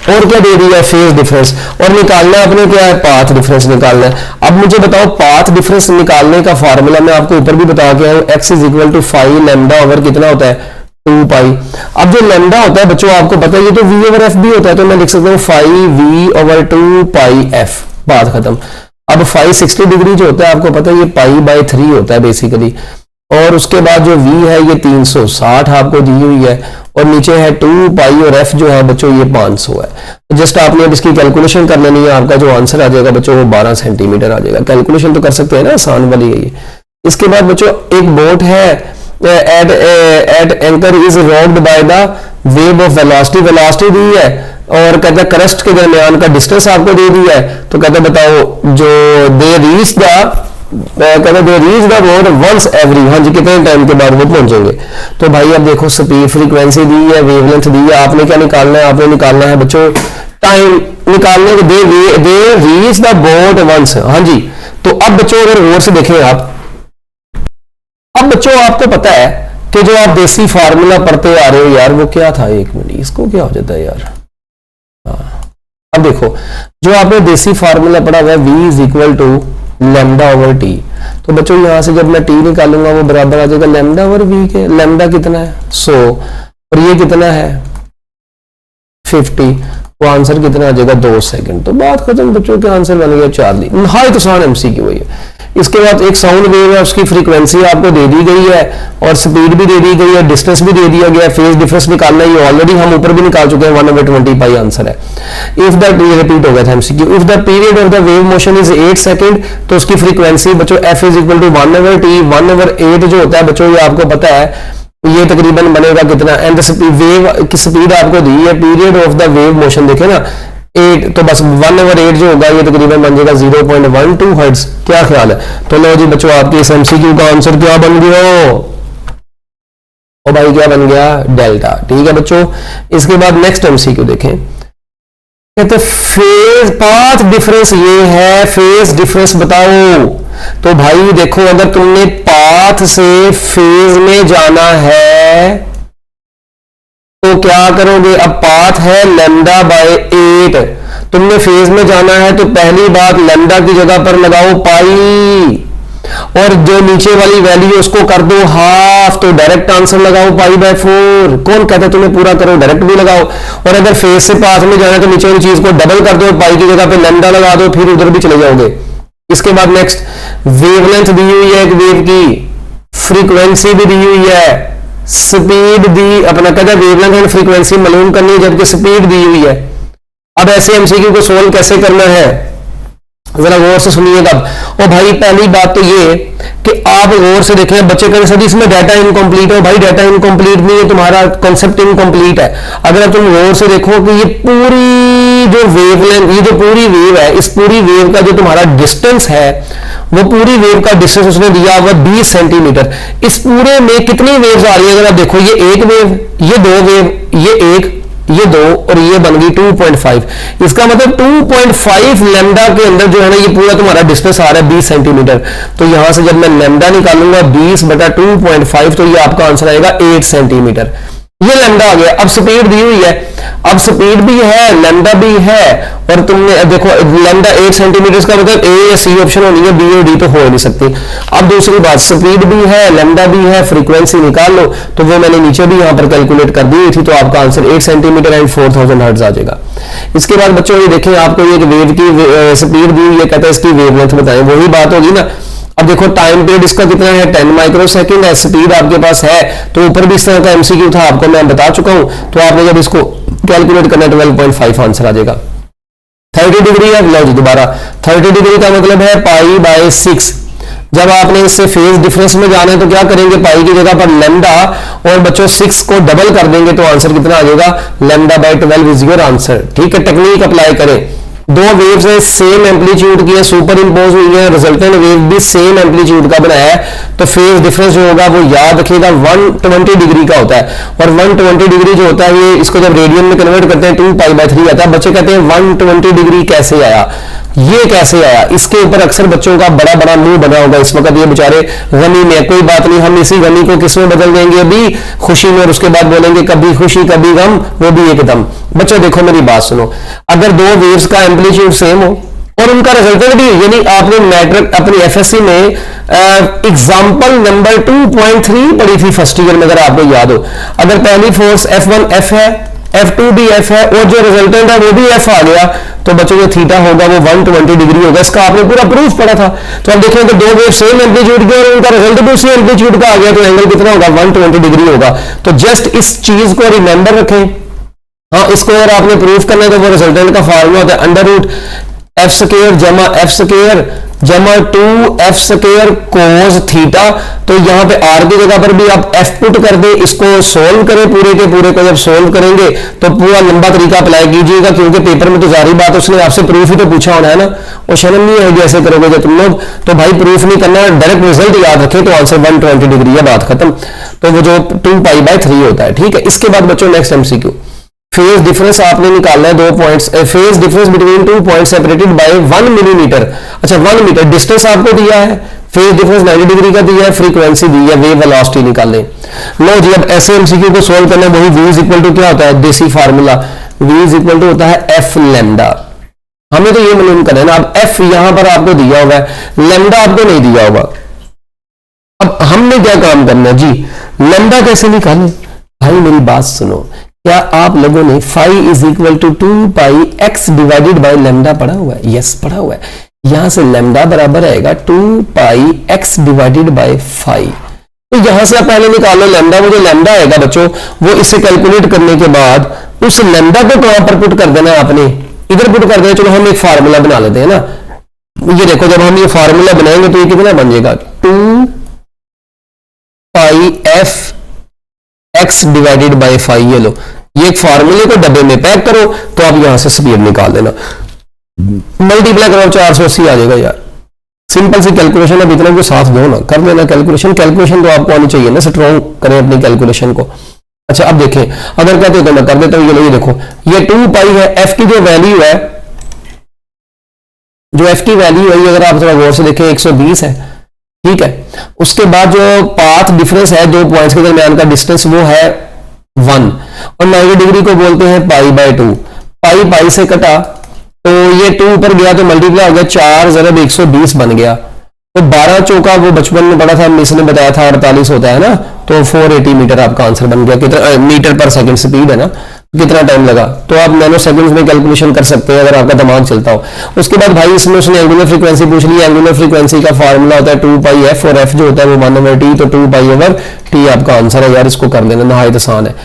Speaker 1: और क्या दे दी है फेज डिफरेंस, और निकालना है अपने क्या है पाथ डिफरेंस निकालना है। अब मुझे बताओ पाथ डिफरेंस निकालने का फार्मूला मैं आपको ऊपर भी बता के आया, x is equal to 5 lambda over कितना होता है 2 पाई। अब जो लैम्डा होता है बच्चों आपको पता है ये तो v ओवर f भी होता है, तो मैं लिख सकता हूँ 5v ओवर 2 पाई f, बात खत्म। अब 560 डिग्री जो होता है आपको पता है ये पाई बाय 3 होता है बेसिकली, और उसके बाद जो v है ये 360 आपको दी हुई है, और नीचे है 2 पाई, और f जो है बच्चों ये 500 है। तो जस्ट आपने अब इसकी कैलकुलेशन कर लेनी है, आपका जो आंसर आ जाएगा बच्चों वो 12 सेंटीमीटर आ जाएगा। कैलकुलेशन तो कर सकते हैं ना, आसान वाली है ये। इसके बाद बच्चों एक बोट है, at anchor is rocked by the wave of velocity, velocity दी है और कहता है क्रस्ट के दरमियान का डिस्टेंस आपको दे दिया है। तो कहता है बताओ जो they reach the boat once every, हाँ जी कितने टाइम के बाद वो पहुंचेंगे। तो भाई अब देखो स्पीड फ्रीक्वेंसी दी है, वेवलेंथ दी है, आपने क्या निकालना है, आपने निकालना है बच्चों टाइम निकालने के, they reach the boat once, हाँ जी। तो अब बच्चों अगर गौर से देखें आप, अब बच्चों आपको पता है कि जो आप देसी फार्मूला पढ़ते आ रहे हो यार वो क्या था, एक मिनट इसको क्या हो जाता है यार, अब देखो जो आपने देसी फार्मूला पढ़ा हुआ है v is equal to lambda over T. तो बच्चों यहां से जब मैं t निकालूंगा वो बराबर आ जाएगा लैम्डा ओवर v के। लैम्डा कितना है 100 और ये कितना है 50, तो आंसर कितना आ जाएगा 2 सेकंड। तो बात खत्म बच्चों के, आंसर बन गया 4 दी। हाई तो आसान एमसीक्यू वही है। इसके बाद एक साउंड वेव है, उसकी फ्रीक्वेंसी आपको दे दी गई है और स्पीड भी दे दी गई है, डिस्टेंस भी दे दिया गया है, फेज डिफरेंस निकालना है, ये ऑलरेडी हम ऊपर भी निकाल चुके हैं 1/20 पाई आंसर है। इफ द रिपीट हो गया था MCQ, if the period of the wave motion is 8 second, तो उसकी फ्रीक्वेंसी बच्चों f is equal to 1/t, 1/8 जो होता है बच्चों ये आपको पता है ये तकरीबन बनेगा कितना, एंड वेव की स्पीड आपको दी है, period of the wave motion देखे ना 8, तो बस 1/8 जो होगा ये तकरीबन बन जाएगा 0.12 हर्ट्ज। क्या ख्याल है? तो लो जी बच्चों आपके इस एमसीक्यू का आंसर क्या बन गया, ओ भाई क्या बन गया डेल्टा। ठीक है बच्चों, इसके बाद नेक्स्ट एमसीक्यू देखें, कहते फेज पाथ डिफरेंस ये है, फेज डिफरेंस बताओ। तो भाई देखो अगर तुमने पाथ से फेज में जाना है तो क्या करोगे, अब पाथ है लैम्डा बाय 8, तुमने फेज में जाना है तो पहली बात लैम्डा की जगह पर लगाओ पाई, और जो नीचे वाली वैल्यू उसको कर दो हाफ, तो डायरेक्ट आंसर लगाओ π/4। कौन कहता है तुम्हें पूरा करो, डायरेक्ट भी लगाओ। और अगर फेज से पाथ में जाना है तो नीचे वाली चीज को डबल कर दो, पाई की जगह पे लैम्डा लगा दो, फिर उधर भी चले जाओगे। इसके बाद नेक्स्ट वेवलेंथ दी हुई है एक वेव की, फ्रीक्वेंसी भी दी हुई है, स्पीड दी, अपना कहता है वेवलेंथ एंड फ्रीक्वेंसी मालूम करनी है जबकि स्पीड दी हुई है। अब ऐसे एमसीक्यू को सोल्व कैसे करना है जरा गौर से सुनिएगा। और भाई पहली बात तो ये कि आप गौर से देखें, बच्चे कहें सर इसमें डाटा इनकम्प्लीट है, भाई डाटा इनकम्प्लीट नहीं है, तुम्हारा कॉन्सेप्ट इनकम्प्लीट है। अगर तुम गौर से देखो कि ये पूरी जो वेवलेंथ, ये जो पूरी वेव है, इस पूरी वेव का जो तुम्हारा डिस्टेंस है वो पूरी वेव का डिस्टेंस उसने दिया हुआ 20 सेंटीमीटर। इस पूरे में कितनी वेव्स आ रही है अगर आप देखो, ये एक वेव, ये दो वेव, ये एक, ये दो, और ये बन गई 2.5। इसका मतलब 2.5 लैम्डा के अंदर जो है ना ये पूरा तुम्हारा डिस्टेंस आ रहा है 20 सेंटीमीटर। तो यहां से जब मैं लैम्डा निकालूंगा 20/2.5 तो ये आपका आंसर आएगा 8 सेंटीमीटर। ये लैम्डा आ गया। अब स्पीड दी हुई है, अब स्पीड भी है लैम्डा भी है, और तुमने देखो लैम्डा 8 सेंटीमीटर का मतलब ए या सी ऑप्शन होनी है, बी और डी तो हो नहीं सकती। अब दूसरी बात स्पीड भी है लैम्डा भी है, फ्रीक्वेंसी निकाल लो, तो वो मैंने नीचे भी यहां पर कैलकुलेट कर दी थी, तो आपका आंसर 8 सेंटीमीटर एंड 4000 हर्ट्ज आ जाएगा। इसके बाद बच्चों ये देखें आपको एक वेव की स्पीड दी हुई है, कहते हैं इसकी वेवलेंथ बताएं, वही बात होगी ना। अब देखो टाइम पीरियड इसका कितना है 10 माइक्रोसेकंड है, स्पीड आपके पास है, तो ऊपर भी इस तरह का एमसीक्यू था आपको मैं बता चुका हूं। तो आपने जब इसको कैलकुलेट करना 12.5 आंसर आ जाएगा। 30 डिग्री है, लो जी दोबारा 30 डिग्री का मतलब है π/6। जब आपने इससे फेज डिफरेंस में जाना है तो क्या करेंगे, पाई की जगह पर लैम्डा और बच्चों 6 को डबल कर देंगे तो आंसर कितना आ जाएगा, λ/12 इज योर आंसर। ठीक है, टेक्निक अप्लाई करें। दो वेव्स है सेम एम्पलीट्यूड की है, सुपर इंपोज हुई है, रिजल्टेंट वेव भी सेम एम्पलीट्यूड का बनाया है, तो फेज डिफरेंस जो होगा वो याद रखिएगा 120 डिग्री का होता है। और 120 डिग्री जो होता है ये इसको जब रेडियन में कन्वर्ट करते हैं 2π/3 आता है। बच्चे कहते हैं 120 डिग्री कैसे आया, ये कैसे आया, इसके ऊपर अक्सर बच्चों का बड़ा बड़ा मुंह बना होगा इस वक्त, ये बेचारे गमी में। कोई बात नहीं, हम इसी गमी को किस में बदल देंगे, अभी खुशी में, और उसके बाद बोलेंगे कभी खुशी कभी गम, वो भी एकदम। बच्चों देखो मेरी बात सुनो, अगर दो वेव्स का एम्पलीट्यूड सेम हो और उनका रिजल्टेंट भी, यानी आपने मैट्रिक अपनी एफएससी में एग्जाम्पल नंबर 2.3 पढ़ी थी फर्स्ट ईयर में, अगर आपको याद हो, अगर पहली फोर्स F1 F है F2 भी F है और जो रिजल्टेंट है वो भी F आ गया, तो बच्चों जो थीटा होगा वो 120 डिग्री होगा। इसका आपने पूरा प्रूफ पढ़ा था। तो अब देखें कि दो वेव सेम एम्पलीट्यूड के और उनका रिजल्ट भी उसी एम्पलीट्यूड का आ गया, तो एंगल कितना होगा 120 डिग्री होगा। तो जस्ट इस चीज को रिमेंबर रखें। हाँ, इसको अगर आपने प्रूफ करना है तो वो रिजल्टेंट का फार्मूला होता है अंडर रूट एफ स्क्वायर जमा एफ स्क्वायर जमा 2f स्क्वायर कोस थीटा। तो यहां पे r की जगह पर भी आप f पुट कर दे, इसको सोल्व करें, पूरे के पूरे को जब सोल्व करेंगे तो पूरा लंबा तरीका अप्लाई कीजिएगा, क्योंकि पेपर में तो जारी बात उसने आपसे प्रूफ ही तो पूछा होना है ना, और शर्म नहीं आएगी ऐसे करोगे जो तुम लोग। तो भाई प्रूफ नहीं करना, डायरेक्ट रिजल्ट याद रखें, तो आंसर 120 डिग्री है, बात खत्म। तो वो जो 2π/3 होता है। ठीक है, इसके बाद बच्चों नेक्स्ट एमसीक्यू, फेज डिफरेंस आपने निकालना है, 2 points, phase difference between 2 point separated by 1 millimetre. अच्छा 1 मीटर डिस्टेंस आपको दिया है, फेज डिफरेंस 90 डिग्री का दिया है, फ्रीक्वेंसी दी है, वेव वेलोसिटी निकालने। लो जी, अब ऐसे एमसीक्यू को सोल्व करना है, वही v इज इक्वल टू क्या होता है, desi formula, v is equal to होता है f लैम्डा। हमें तो ये मालूम करना है ना। अब f यहां पर आपको दिया हुआ है, लैम्डा आपको नहीं दिया होगा। अब हमने क्या काम करना है जी, लैम्डा कैसे निकालें? भाई मेरी बात सुनो, क्या आप लोगों ने phi is equal to 2πx divided by lambda पढ़ा हुआ है? यस पढ़ा हुआ है। यहां से लैम्डा बराबर आएगा 2πx डिवाइडेड बाय फाई। तो यहां से आप पहले निकालो लैम्डा, वो जो लैम्डा आएगा बच्चों वो इसे कैलकुलेट करने के बाद उस लैम्डा को कहां पर पुट कर देना है आपने, इधर पुट कर देना। चलो हम एक फार्मूला बना लेते हैं ना, ये देखो जब हम ये फार्मूला बनाएंगे तो ये कितना बन जाएगा 2πf x divided by phi. ये लो, ये एक फार्मूले को डब्बे में पैक करो, तो आप यहां से स्पीड निकाल देना, मल्टीप्लाई करो 480 आ जाएगा यार। सिंपल सी कैलकुलेशन, अब इतना को साथ दो ना, कर लेना कैलकुलेशन। कैलकुलेशन तो आपको आनी चाहिए ना, स्ट्रॉन्ग करें अपनी कैलकुलेशन को। अच्छा अब देखें, अगर कहते हो तो मैं कर देता हूं। ये देखो, ये 2π है, f की जो वैल्यू है, जो f की वैल्यू है, अगर आप थोड़ा गौर से देखें 120 है। ठीक है, उसके बाद जो पाथ डिफरेंस है दो पॉइंट्स के दरमियान का डिस्टेंस वो है 1, और 90 डिग्री को बोलते हैं π/2। पाई से कटा तो ये 2 ऊपर गया तो मल्टीप्लाई हो गया, 4 × 120 बन गया। तो 12 चौका वो बचपन में पढ़ा था, मिस ने बताया था 48 होता है ना, तो 480 मीटर आपका आंसर बन गया। कितना मीटर पर सेकंड स्पीड है ना, कितना टाइम लगा, तो आप नैनो सेकंड्स में कैलकुलेशन कर सकते हैं अगर आपका दिमाग चलता हो। उसके बाद भाई इसमें उसने एंगुलर फ्रीक्वेंसी पूछ ली। एंगुलर फ्रीक्वेंसी का फार्मूला होता है 2πf, और f जो होता है वो 1/t, तो 2π/t आपका आंसर है यार। इसको कर लेना, नहायत आसान है।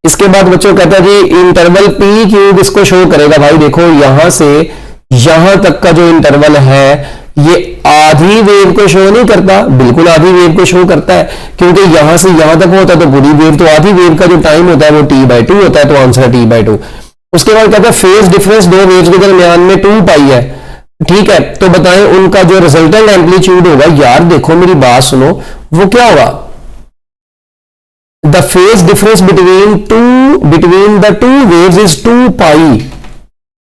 Speaker 1: इसके बाद बच्चों कहता है जी इंटरवल p³ इसको शो करेगा। भाई देखो यहां से यहां तक का जो इंटरवल है ये आधी वेव को शो नहीं करता, बिल्कुल आधी वेव को शो करता है, क्योंकि यहां से यहां तक होता है तो पूरी वेव, तो आधी वेव का जो टाइम होता है वो t/2 होता है, तो आंसर है t/2। उसके बाद कहता है फेज डिफरेंस दो वेव्स के दरमियान में 2π है। ठीक है, तो बताएं उनका जो रिजल्टेंट एम्पलीट्यूड होगा। यार देखो मेरी बात सुनो, वो क्या होगा, the phase difference between the two waves is 2π।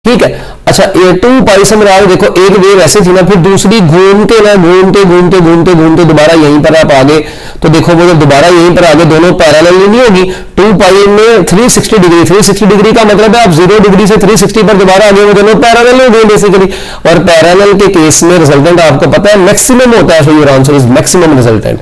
Speaker 1: ठीक है, अच्छा ये 2π से मेरा देखो, एक वेव ऐसे थी ना, फिर दूसरी घूमते दोबारा यहीं पर आप आगे, तो देखो वो जब दोबारा यहीं पर आगे दोनों पैरेलल नहीं होगी। 2π में 360 डिग्री, 360 डिग्री का मतलब है आप 0 डिग्री से 360 पर दोबारा आगे, वो दोनों पैरेलल हो गए बेसिकली। और पैरेलल के केस में रिजल्टेंट आपको पता है मैक्सिमम होता है, so your answer is maximum resultant.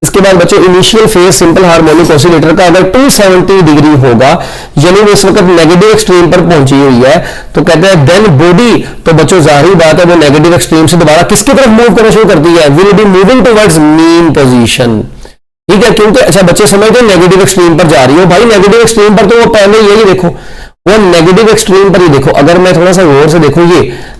Speaker 1: इसके बाद बच्चों initial phase simple harmonic oscillator का अगर 270 डिग्री होगा, यानी वो इस वक्त नेगेटिव एक्सट्रीम पर पहुंची हुई है, तो कहते हैं देन बॉडी, तो बच्चों जाहिर बात है वो नेगेटिव एक्सट्रीम से दोबारा किसकी तरफ मूव करना शुरू करती है, will be moving towards mean position. ठीक है, क्योंकि अच्छा बच्चे समझते हैं नेगेटिव एक्सट्रीम पर जा रही हो। भाई नेगेटिव एक्सट्रीम पर तो वो पहले यही देखो, वो नेगेटिव एक्सट्रीम पर ही देखो। अगर मैं थोड़ा सा गौर से देखूं,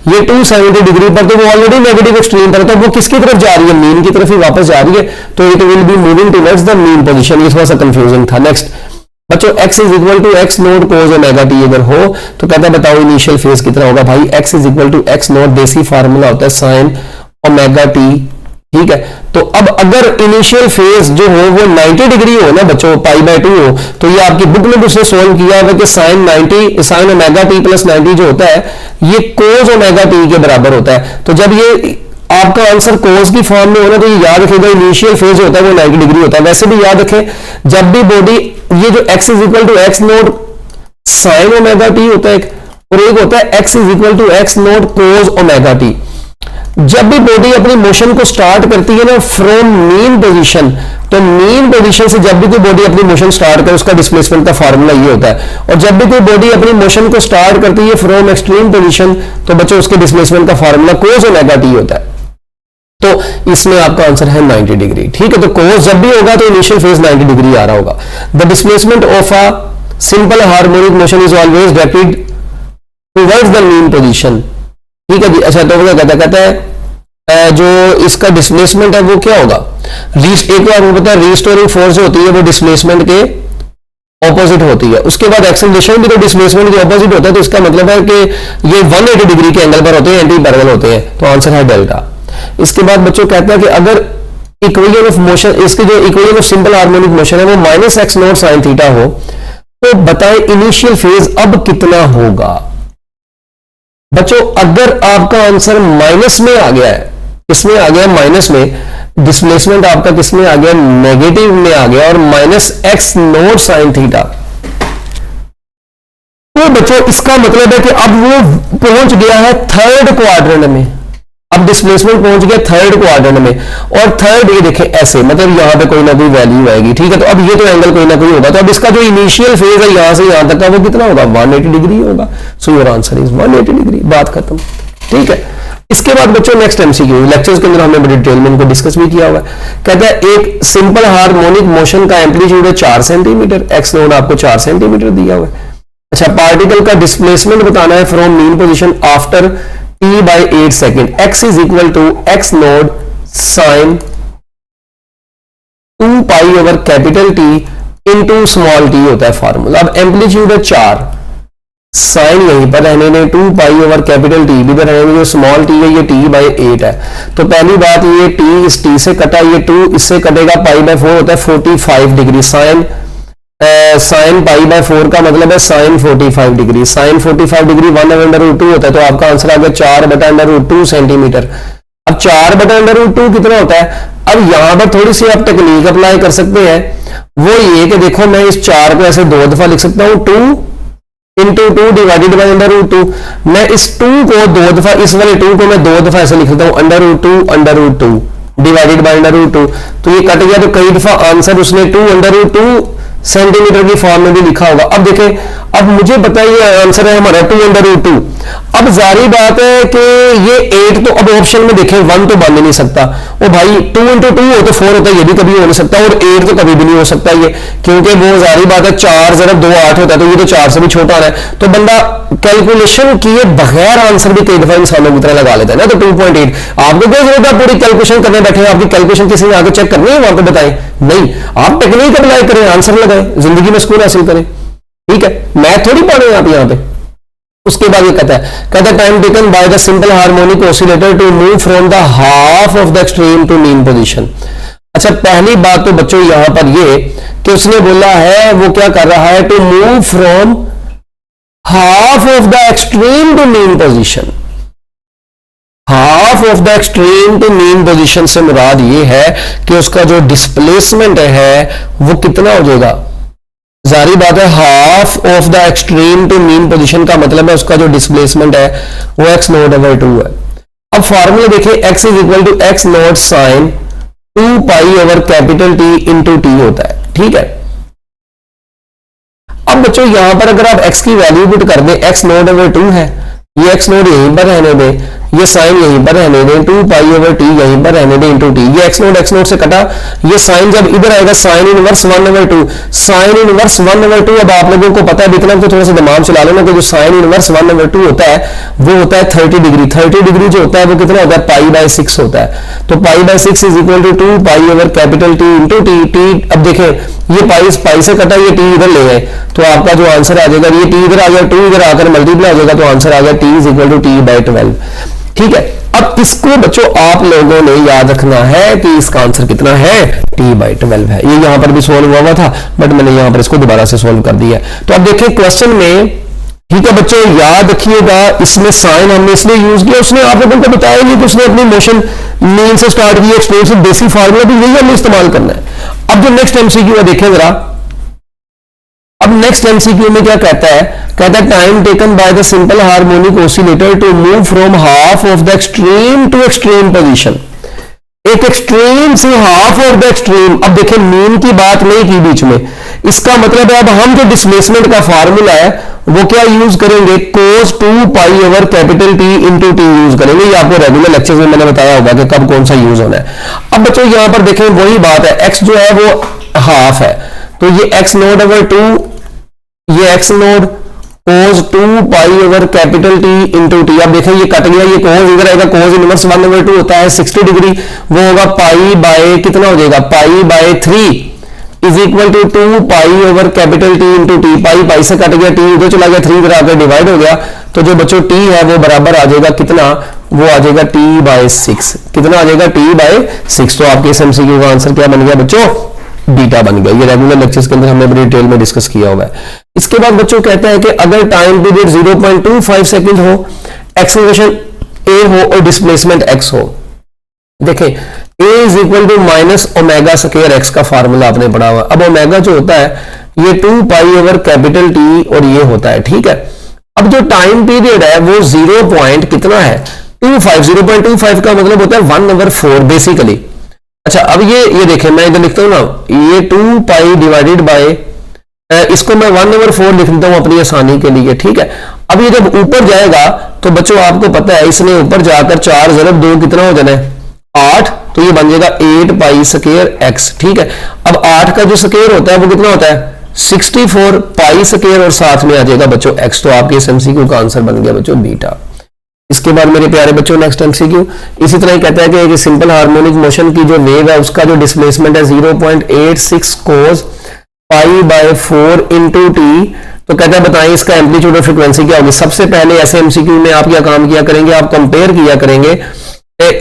Speaker 1: ये 270 डिग्री पर तो वो ऑलरेडी नेगेटिव एक्सट्रीम पर है, तो वो किसकी तरफ जा रही है, मीन की तरफ ही वापस जा रही है, तो it will be moving towards the mean position. ये थोड़ा सा कंफ्यूजिंग था। नेक्स्ट बच्चों x is equal to x naught cos omega T अगर हो तो कहता है बताओ इनिशियल फेज कितना होगा। भाई x is equal to x naught, desi formula होता है साइन ओमेगा टी। ठीक है, तो अब अगर इनिशियल फेज जो हो वो 90 डिग्री हो ना बच्चों, π/2 हो, तो ये आपकी बुक में उसने सोल्व किया है कि साइन ओमेगा टी प्लस 90 जो होता है ये कोस ओमेगा टी के बराबर होता है। तो जब ये आपका आंसर कोस की फॉर्म में होना तो ये याद रखेगा इनिशियल फेज होता है वो 90 डिग्री होता है। वैसे भी याद रखें जब भी बॉडी, ये जो x is equal to x naught sine omega T होता है और एक होता है x is equal to x naught cos omega T. जब भी बॉडी अपनी मोशन को स्टार्ट करती है ना फ्रॉम मीन पोजीशन, तो मीन पोजीशन से जब भी कोई बॉडी अपनी मोशन स्टार्ट करे उसका डिस्प्लेसमेंट का फार्मूला ये होता है। और जब भी कोई बॉडी अपनी मोशन को स्टार्ट करती है फ्रॉम एक्सट्रीम पोजीशन, तो बच्चों उसके डिस्प्लेसमेंट का फार्मूला कोस ओमेगा टी होता है। तो इसमें आपका आंसर है 90 डिग्री। ठीक है, तो कोस जब भी होगा तो इनिशियल फेज 90 डिग्री आ रहा होगा। The displacement of a simple harmonic motion is always directed towards the mean position. ठीक है जी। अच्छा, तो वो कहता है जो इसका डिस्प्लेसमेंट है वो क्या होगा, एक बार पता है रीस्टोरिंग फोर्स जो होती है वो डिस्प्लेसमेंट के ऑपोजिट होती है। उसके बाद एक्सेलरेशन भी तो डिस्प्लेसमेंट के ऑपोजिट होता है, तो इसका मतलब है कि ये 180 डिग्री के एंगल पर होते हैं, एंटी पैरेलल होते हैं, तो आंसर है डेल्टा। इसके बाद बच्चों कहते हैं कि अगर इक्वेशन ऑफ मोशन, इसके जो equation of simple harmonic motion है वो minus x not sine theta हो, तो बताएं इनिशियल फेज अब कितना होगा। बच्चों अगर आपका आंसर माइनस में आ गया है, किसमें आ गया माइनस में, डिस्प्लेसमेंट आपका किसमें आ गया नेगेटिव में आ गया और minus x not sine theta, तो बच्चों इसका मतलब है कि अब वो पहुंच गया है थर्ड क्वाड्रेंट में। अब डिस्प्लेसमेंट पहुंच गया थर्ड क्वाड्रेंट में, और थर्ड ये देखें ऐसे, मतलब यहां पे कोई ना कोई वैल्यू आएगी। ठीक है, तो अब ये तो एंगल कोई ना कोई होगा, तो अब इसका जो इनिशियल फेज है यहां से यहां तक का वो कितना होगा 180 डिग्री होगा। सो योर आंसर इज 180 डिग्री। बात खत्म। ठीक है, इसके बाद बच्चों नेक्स्ट एमसीक्यू, लेक्चर्स के अंदर हमने बड़ी डिटेल में इनको डिस्कस भी किया हुआ है। कहता है एक सिंपल हार्मोनिक मोशन का एम्पलीट्यूड है 4 सेंटीमीटर, एक्स नोड आपको 4 सेंटीमीटर दिया हुआ है। अच्छा, पार्टिकल का डिस्प्लेसमेंट बताना है from mean position after t by 8 second, x is equal to x naught sine 2 pi over capital T into small t होता है फार्मूला। अब एम्पलीट्यूड है 4, साइन यहीं पर रहने दें, 2 पाई ओवर कैपिटल T भी इधर रहने दें, जो स्मॉल t है ये t by 8 है। तो पहली बात ये t इस t से कटा, ये 2 इससे कटेगा, पाई बाय 4 होता है 45 डिग्री। साइन पाई बाय 4 का मतलब है साइन 45 डिग्री। साइन 45 डिग्री 1/√2 होता है, तो आपका आंसर आ गया 4/√2 सेंटीमीटर। अब 4/√2 कितना होता है, अब यहां पर थोड़ी सी आप टेक्निक अप्लाई कर सकते हैं, वो ये कि देखो मैं इस 4 को ऐसे 2 दफा लिख सकता हूं, 2 इंटू 2 डिवाइडेड बाई √2। मैं इस 2 को 2 दफा, इस वाले 2 को मैं 2 दफा ऐसे लिख सकता हूं √2 डिवाइडेड बाई √2, तो ये कट गया, तो कई दफा आंसर उसने 2/√2 सेंटीमीटर की फॉर्म में भी लिखा होगा। अब देखें, अब मुझे पता है ये आंसर है हमारा 2/√2। अब जारी बात है कि ये 8 तो अब ऑप्शन में देखें 1 तो बन ही नहीं सकता, ओ भाई 2 इंटू 2 हो तो 4 होता है, ये भी कभी हो नहीं सकता, और 8 तो कभी भी नहीं हो सकता ये, क्योंकि वो जारी बात है 4 ज़रा 2 8 होता है, तो ये तो 4 से भी छोटा है। तो बंदा कैलकुलेशन किए बगैर आंसर भी कई दफा इंसानों की तरह लगा लेता है ना, तो 2.8 आपको क्या जरूरत है पूरी कैलकुलेशन करने बैठे, आपकी कैलकुलेशन किसी ने आगे चेक करनी है वहां पर बताएं, नहीं आप टेक्निक अप्लाई करें, आंसर लगाएं, जिंदगी में स्कोर हासिल करें। ठीक है, मैथ थोड़ी पढ़े आप यहां पे। उसके बाद ये कहता है time taken by the simple harmonic oscillator to move from the half of the extreme to mean position. अच्छा, पहली बात तो बच्चों यहां पर ये कि उसने बोला है वो क्या कर रहा है, to move from half of the extreme to mean position. Half of the extreme to mean position से मुराद ये है कि उसका जो डिस्प्लेसमेंट है वो कितना हो जाएगा, जारी बात है half of the extreme to mean position का मतलब है उसका जो डिस्प्लेसमेंट है वो x नॉट ओवर 2 है। अब फॉर्मूला देखिए, x is equal to x naught sine 2 pi over capital T into T होता है। ठीक है, अब बच्चों यहां पर अगर आप x की वैल्यू पुट कर दें, x नॉट ओवर 2 है, ये x नॉट यहीं पर रहने दें, ये साइन यहीं पर रहने दें, 2 पाई ओवर टी यहीं पर रहने दें इंटू टी, ये x नोट से कटा, ये साइन जब इधर आएगा साइन इनवर्स 1/2, साइन इनवर्स 1/2। अब आप लोगों को पता है, इतना तो थोड़ा सा दिमाग चला लेना कि जो साइन इनवर्स 1/2 होता है वो होता है 30 डिग्री। 30 डिग्री जो होता है वो कितना होता है, पाई बाय 6 होता है। तो pi by 6 is equal to 2 pi over capital T into T. T अब देखें, ये पाई से कटा, ये टी इधर ले गए, तो आपका जो आंसर आ जाएगा, ये टी इधर आ गया, 2 इधर आकर मल्टीप्लाई हो जाएगा, तो आंसर आ गया T is equal to T by 12। ठीक है, अब इसको बच्चों आप लोगों ने याद रखना है कि इसका आंसर कितना है, t बाई 12 है। ये यहां पर भी सोल्व हुआ था, बट मैंने यहां पर इसको दोबारा से सोल्व कर दिया। तो अब देखिए क्वेश्चन में, ठीक है बच्चों याद रखिएगा, इसमें साइन हमने इसलिए यूज किया, उसने आप लोगों को बताया नहीं कि उसने अपनी मोशन मीन से स्टार्ट की, एक्सप्लेन से बेसिक फार्मूला भी यही हमें इस्तेमाल करना है। अब जो नेक्स्ट एमसीक्यू है देखें जरा, अब नेक्स्ट एमसीक्यू में क्या कहता है, कहता है time taken by the simple harmonic oscillator to move from half of the extreme to extreme position. एक एक्सट्रीम से हाफ ऑफ द एक्सट्रीम। अब देखें मीन की बात नहीं की बीच में, इसका मतलब है अब हम जो डिस्प्लेसमेंट का फार्मूला है वो क्या यूज करेंगे, cos 2 pi over capital T into T use करेंगे। ये आपको रेगुलर लेक्चर्स में मैंने बताया होगा कि कब कौन सा यूज होना है। अब बच्चों यहां पर देखें वही बात है, x जो है वो हाफ है, तो ये x नोड ओवर 2, ये x node cos 2 pi over capital T into T. अब देखें ये कट गया, ये cos इधर आएगा, cos इनवर्स 1 ओवर 2 होता है 60 डिग्री, वो होगा पाई बाय कितना हो जाएगा, pi by 3 is equal to 2 pi over capital T into T. Pi pi से कट गया, टी उधर चला गया, 3 इधर आकर डिवाइड हो गया, तो जो बच्चों t है वो बराबर आ जाएगा कितना, वो आ जाएगा t बाय 6। कितना आ जाएगा, t बाय 6। तो आपके इस एमसीक्यू का आंसर क्या बन गया बच्चों, बीटा बन गया। ये रेगुलर लेक्चर्स के अंदर हमने बड़ी डिटेल में डिस्कस किया हुआ है। इसके बाद बच्चों कहता है कि अगर टाइम पीरियड 0.25 सेकंड हो, एक्सेलरेशन a हो और डिस्प्लेसमेंट x हो। देखें a is equal to minus omega square X का फार्मूला आपने पढ़ा हुआ। अब ओमेगा जो होता है ये 2 पाई ओवर कैपिटल T और ये होता है, ठीक है। अब जो टाइम पीरियड है वो 0 पॉइंट कितना है, 25। 0.25 का मतलब होता है 1/4 बेसिकली। अच्छा अब ये देखें, मैं इधर लिखता हूं ना, ये 2 पाई डिवाइडेड बाय, इसको मैं 1/4 लिख देता हूं अपनी आसानी के लिए, ठीक है। अब ये जब ऊपर जाएगा तो बच्चों आपको पता है इसने ऊपर जाकर 4 × 2 कितना हो जाना है, 8, तो ये बन जाएगा 8 पाई स्क्वायर एक्स, ठीक है। अब 8 का जो स्क्वायर होता है वो कितना होता है, 64 पाई स्क्वायर और साथ में आ जाएगा बच्चों x। तो आपके इस एमसीक्यू का आंसर बन गया बच्चों बीटा। इसके बाद मेरे प्यारे बच्चों नेक्स्ट एमसीक्यू इसी तरह ही कहता है कि एक सिंपल हार्मोनिक मोशन की जो वेव है उसका जो डिस्प्लेसमेंट है 0.86 cos pi by 4 into T. तो कहता है बताएं इसका एम्पलीट्यूड और फ्रीक्वेंसी क्या होगी। सबसे पहले ऐसे एमसीक्यू में आप क्या काम किया करेंगे, आप कंपेयर किया करेंगे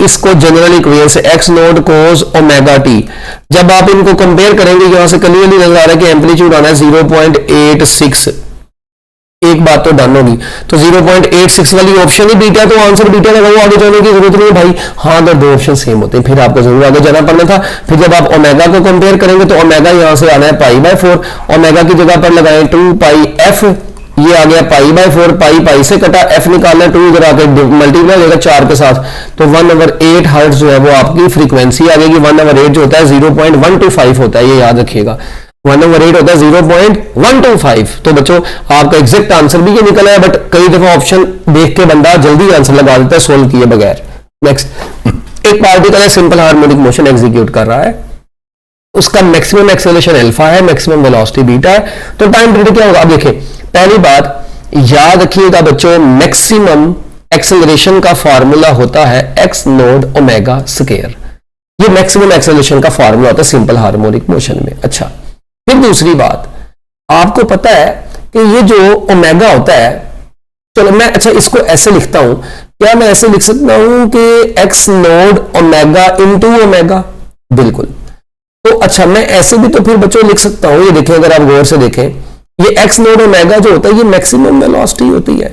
Speaker 1: इसको जनरल इक्वेशन से x node cos omega t। जब आप इनको कंपेयर करेंगे यहां से क्लियरली नजर आ रहा है कि एम्पलीट्यूड आना है 0.86। एक बात तो डन होगी, तो 0.86 वाली ऑप्शन ही बीटा, तो आंसर बीटा लगा, वो आगे जाने की जरूरत नहीं है भाई। हाँ अगर दो ऑप्शन सेम होते हैं फिर आपको जरूर आगे जाना पड़ना था। फिर जब आप ओमेगा को कंपेयर करेंगे तो ओमेगा यहां से आना है पाई बाय 4, ओमेगा की जगह पर लगाएं 2 पाई एफ, ये आ गया पाई बाय 4, पाई पाई से कटा, एफ निकालना 2 इधर आकर मल्टीप्लाई हो जाएगा 4 के साथ, तो 1/8 हर्ट्ज जो है वो आपकी फ्रीक्वेंसी आ जाएगी। 1/8 जो होता है 0.125 होता है, ये याद रखिएगा, 1/8 होता है 0.125। तो बच्चों आपका एग्जैक्ट आंसर भी ये निकला है, बट कई दफा ऑप्शन देख के बंदा जल्दी आंसर लगा देता है सोल्व किए बगैर। नेक्स्ट, एक पार्टिकल है सिंपल हार्मोनिक मोशन एग्जीक्यूट कर रहा है, उसका मैक्सिमम एक्सेलरेशन अल्फा है, मैक्सिमम वेलोसिटी बीटा है, तो टाइम पीरियड क्या होगा। अब देखिए पहली बात याद रखिएगा बच्चों, मैक्सिमम एक्सेलरेशन का फार्मूला होता है x नोड ओमेगा स्क्वायर। ये मैक्सिमम एक्सेलरेशन का फार्मूला होता है सिंपल हार्मोनिक मोशन में। अच्छा फिर दूसरी बात, आपको पता है कि ये जो ओमेगा होता है, चलो मैं अच्छा इसको ऐसे लिखता हूं, क्या मैं ऐसे लिख सकता हूं कि x node omega into omega, बिल्कुल। तो अच्छा मैं ऐसे भी तो फिर बच्चों लिख सकता हूं, ये देखें अगर आप गौर से देखें, ये x नोड ओमेगा जो होता है ये मैक्सिमम वेलोसिटी होती है।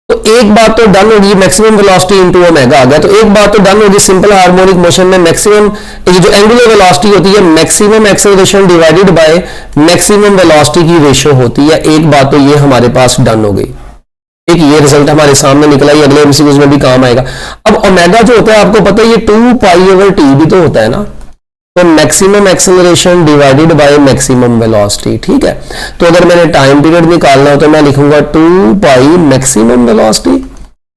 Speaker 1: तो एक बात तो डन होगी, मैक्सिमम वेलोसिटी इनटू ओमेगा आ गया, तो एक बात तो डन होगी सिंपल हार्मोनिक मोशन में मैक्सिमम, ये जो एंगुलर वेलोसिटी होती है maximum acceleration divided by maximum velocity की रेशियो होती है। एक बात तो ये हमारे पास डन हो गई, एक ये रिजल्ट हमारे सामने निकला, ये अगले एमसीक्यूज में भी काम आएगा। अब ओमेगा जो होता है आपको पता है ये 2 पाई ओवर टी भी तो होता है ना, तो maximum acceleration divided by maximum velocity, ठीक है। तो अगर मैंने टाइम पीरियड निकालना हो तो मैं लिखूंगा 2 pi maximum velocity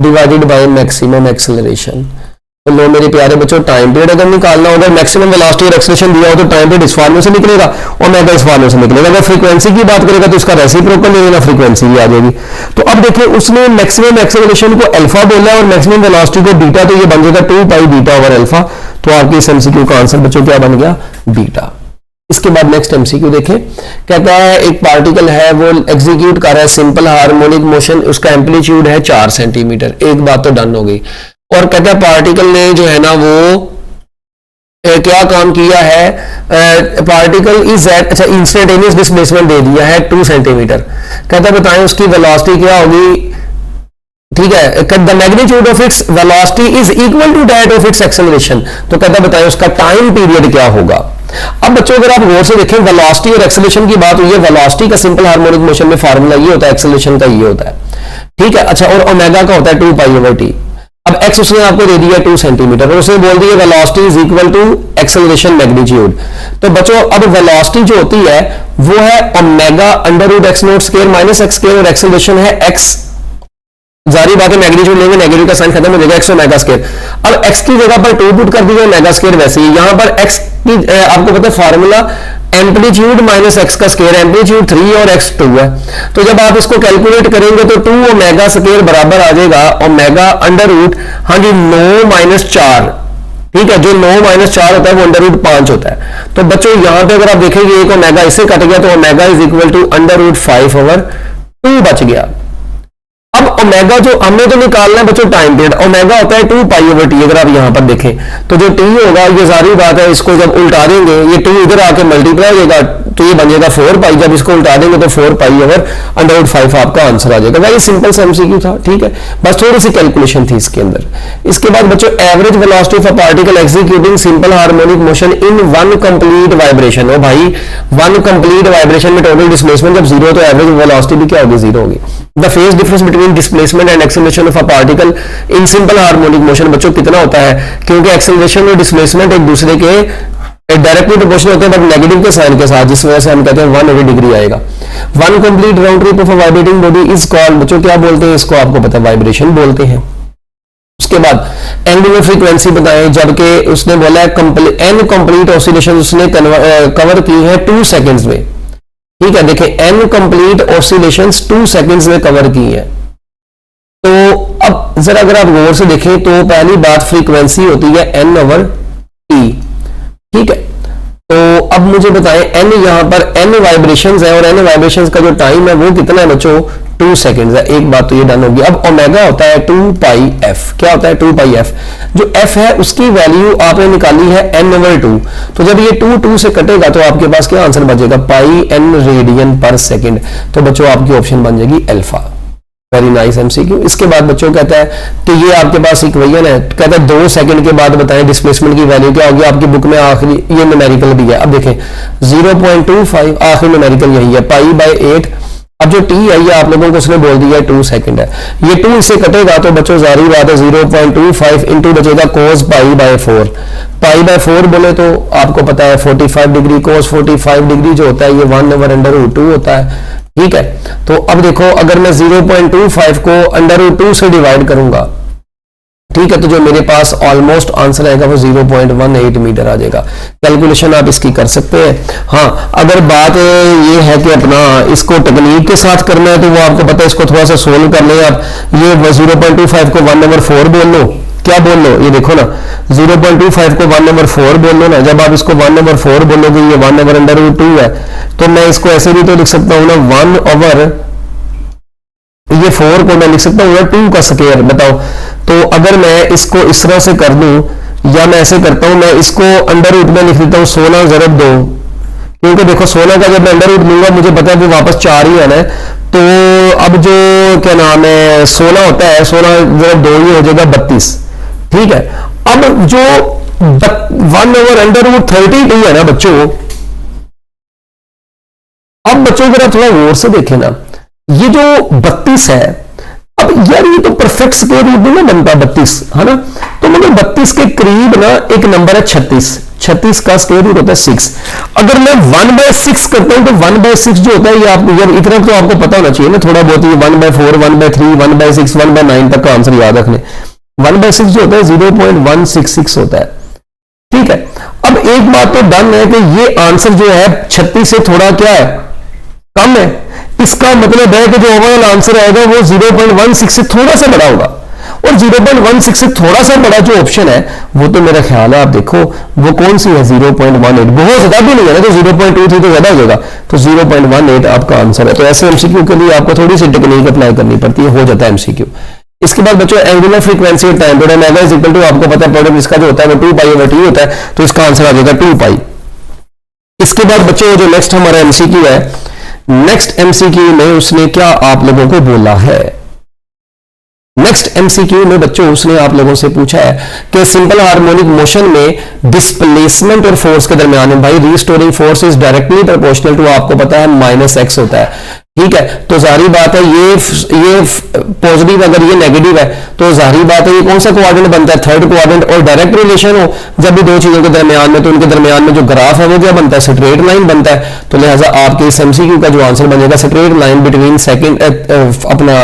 Speaker 1: divided by maximum acceleration. तो लो मेरे प्यारे बच्चों, टाइम पीरियड अगर निकालना हो, अगर मैक्सिमम वेलोसिटी और एक्सेलरेशन दिया हो तो टाइम पीरियड इस फॉर्मूले से निकलेगा, ओमेगा इस फॉर्मूले से निकलेगा। अगर फ्रीक्वेंसी की बात करेगा तो इसका रेसिप्रोकल ले लेना, फ्रीक्वेंसी भी आ जाएगी। तो अब देखिए उसने मैक्सिमम एक्सेलरेशन को अल्फा बोला और मैक्सिमम वेलोसिटी को बीटा, तो ये बन जाएगा 2 पाई बीटा ओवर अल्फा। तो आपके इस एमसीक्यू का आंसर बच्चों क्या बन गया, बीटा। इसके बाद नेक्स्ट एमसीक्यू देखें, कहता है एक पार्टिकल है वो एग्जीक्यूट कर रहा है सिंपल हार्मोनिक मोशन, उसका एम्पलीट्यूड है 4 सेंटीमीटर। एक बात तो डन हो गई, और कहता है पार्टिकल ने जो है ना वो क्या काम किया है, पार्टिकल इज एट, अच्छा इंस्टेंटेनियस डिस्प्लेसमेंट दे दिया है 2 सेंटीमीटर। कहता है बताएं उसकी वेलोसिटी क्या होगी ठीक है, the magnitude of its velocity is equal to that of its acceleration. तो कहता बताए उसका टाइम पीरियड क्या होगा। अब बच्चों अगर आप गौर से देखें, वेलोसिटी और एक्सेलरेशन की बात हुई है। वेलोसिटी का सिंपल हार्मोनिक मोशन में फार्मूला ये होता है, एक्सेलरेशन का ये होता है। ठीक है, अच्छा, और ओमेगा का होता है 2π/t। अब एक्स उसने आपको दे दिया 2 सेंटीमीटर और उसने बोल दिया velocity is equal to acceleration magnitude. तो बच्चों अब वेलोसिटी जो होती है वो है omega √x0² minus x square और एक्सेलरेशन है x। जारी बात है, मैग्नीट्यूड लेंगे नेगेटिव का साइन खत्म हो जाएगा, x ओमेगा स्क्वायर। अब x की जगह पर 2 पुट कर दिया, ओमेगा स्क्वायर वैसे ही। यहां पर x की आपको पता है फार्मूला एम्पलीट्यूड माइनस x का स्क्वायर, एम्पलीट्यूड 3 और x 2 है। तो जब आप इसको कैलकुलेट करेंगे तो 2 ओमेगा स्क्वायर बराबर आ जाएगा ओमेगा √ हाँ जी 9 - 4। ठीक है, जो 9 - 4 होता है वो √5 होता है। तो बच्चों यहां पे अगर आप देखेंगे एक ओमेगा इससे कट गया तो ओमेगा इज इक्वल टू √5/2 बच गया। अब ओमेगा जो हमने तो निकालना है बच्चों टाइम पीरियड, ओमेगा होता है 2π/t। अगर आप यहां पर देखें तो जो t होगा ये सारी बात है, इसको जब उल्टा देंगे ये 2 इधर आके मल्टीप्लाई हो जाएगा तो ये बन जाएगा 4π। जब इसको उल्टा देंगे तो 4π/√5 आपका आंसर आ जाएगा। वेरी सिंपल सा एमसीक्यू था। ठीक है, बस थोड़ी सी कैलकुलेशन थी इसके अंदर। इसके बाद बच्चों average velocity of a particle executing simple harmonic motion in 1 complete vibration. ओ भाई 1 कंप्लीट वाइब्रेशन में टोटल डिस्प्लेसमेंट जब 0 तो एवरेज वेलोसिटी भी क्या होगी, 0 होगी। The phase difference between displacement and acceleration of a particle in simple harmonic motion बच्चों कितना होता है, क्योंकि एक्सेलरेशन और डिस्प्लेसमेंट एक दूसरे के डायरेक्टली प्रोपोर्शनल होते हैं बट नेगेटिव के साइन के साथ, जिस वजह से हम कहते हैं 180 डिग्री आएगा। 1 complete round trip of a vibrating body is called, बच्चों क्या बोलते हैं इसको, आपको पता है वाइब्रेशन बोलते हैं। उसके बाद एंगुलर फ्रीक्वेंसी बताएं, जबकि उसने बोला है एन कंप्लीट ऑसिलेशन उसने कवर की है 2 सेकेंड्स में। ठीक है, देखें एन कंप्लीट ऑसिलेशंस 2 सेकेंड्स में कवर की है। तो अब जरा अगर आप गौर से देखें तो पहली बात फ्रीक्वेंसी होती है n/t। ठीक है, तो अब मुझे बताएं n यहां पर n वाइब्रेशंस है और n वाइब्रेशंस का जो टाइम है वो कितना है बच्चों, 2 सेकेंड्स है। एक बात तो ये डन होगी। अब ओमेगा होता है 2πf। क्या होता है 2πf? जो f है उसकी वैल्यू आपने निकाली है n/2। तो जब ये 2 से कटेगा तो आपके पास क्या आंसर बचेगा, πn रेडियन पर सेकेंड। तो बच्चों आपकी ऑप्शन बन जाएगी अल्फा। Very nice MCQ. इसके बाद बच्चों कहता है कि ये आपके पास इक्वेशन है, कहता है 2 सेकंड के बाद बताएं डिस्प्लेसमेंट की वैल्यू क्या होगी। आपकी बुक में आखिरी ये न्यूमेरिकल भी है। अब देखें 0.25 आखिरी न्यूमेरिकल यही है, π/8। अब जो t है ये आप लोगों को उसने बोल दिया है 2 सेकंड है। ये 2 इससे कटेगा तो बच्चों जारी बात है 0.25 इंटू बचेगा cos π/4। π/4 बोले तो आपको पता है 45 डिग्री। cos 45 डिग्री जो होता है ये 1/√2 होता है। ठीक है, तो अब देखो अगर मैं 0.25 को √2 से डिवाइड करूंगा, ठीक है, तो जो मेरे पास ऑलमोस्ट आंसर आएगा वो 0.18 मीटर आ जाएगा। कैलकुलेशन आप इसकी कर सकते हैं। हाँ, अगर बात ये है कि अपना इसको टेक्निक के साथ करना है तो वो आपको पता है, इसको थोड़ा सा सोल्व कर लें आप। ये 0.25 को 1/4 बोल लो, क्या बोल लो, ये देखो ना 0.25 को 1/4 बोल लो ना। जब आप इसको 1/4 बोलोगे ये 1/√2 है, तो मैं इसको ऐसे भी तो लिख सकता हूं ना 1/, ये 4 को मैं लिख सकता हूँ 2 का स्क्वायर। बताओ, तो अगर मैं इसको इस तरह से कर दूं या मैं ऐसे करता हूं, मैं इसको √ में लिख देता हूं 16 × 2, क्योंकि देखो 16 का जब मैं √ लूंगा मुझे पता है वो वापस 4 ही आना है। तो अब जो क्या नाम है 16 होता है, 16 × 2 ये हो जाएगा 32। ठीक है, अब जो 1/√32 है ना बच्चों, अब बच्चों अगर आप थोड़ा गौर से देखें ना, ये जो 32 है, अब यार ये तो परफेक्ट स्क्वायर रूट नहीं बनता 32, है ना। तो मतलब 32 के करीब ना एक नंबर है 36। 36 का स्क्वायर रूट होता है 6। अगर मैं 1/6 करता हूं तो 1/6 जो होता है ये आप यार इतना तो आपको पता होना चाहिए ना थोड़ा बहुत, ये 1/4, 1/3, 1/6, 1/9 तक का आंसर याद रखने। 1/6 जो होता है 0.166 होता है। ठीक है, अब एक बात तो डन है कि ये आंसर जो है 36 से थोड़ा क्या है, कम है। इसका मतलब है कि जो ओवरऑल आंसर आएगा वो 0.16 से थोड़ा सा बड़ा होगा। और 0.16 से थोड़ा सा बड़ा जो ऑप्शन है वो तो मेरा ख्याल है, आप देखो वो कौन सी है 0.18, बहुत ज्यादा भी नहीं है ना, तो 0.23 तो ज्यादा हो जाएगा, तो 0.18 आपका आंसर है। तो ऐसे एमसीक्यू के लिए आपको थोड़ी सी टेक्निक अप्लाई करनी पड़ती है, हो जाता है एमसीक्यू। इसके बाद बच्चों एंगुलर फ्रीक्वेंसी और time period omega is equal to, आपको पता है प्रोडक्ट इसका जो होता है वो 2π/t होता है, तो इसका आंसर आ जाएगा 2π। इसके बाद बच्चों जो नेक्स्ट हमारा एमसीक्यू है, नेक्स्ट एमसीक्यू में उसने क्या आप लोगों को बोला है, नेक्स्ट एमसीक्यू में बच्चों उसने आप लोगों से पूछा है कि सिंपल हार्मोनिक मोशन में डिस्प्लेसमेंट और फोर्स के दरमियान में, भाई restoring force is directly proportional to, आपको पता है, -x होता है। ठीक है, तो जाहिर बात है ये पॉजिटिव अगर ये नेगेटिव है तो जाहिर बात है ये कौन सा क्वाड्रेंट बनता है, थर्ड क्वाड्रेंट। और डायरेक्ट रिलेशन हो जब भी दो चीजों के दरमियान में, तो उनके दरमियान में जो ग्राफ है वो क्या बनता है, स्ट्रेट लाइन बनता है। तो लिहाजा आपके इस एमसीक्यू का जो आंसर बनेगा स्ट्रेट लाइन बिटवीन सेकंड अपना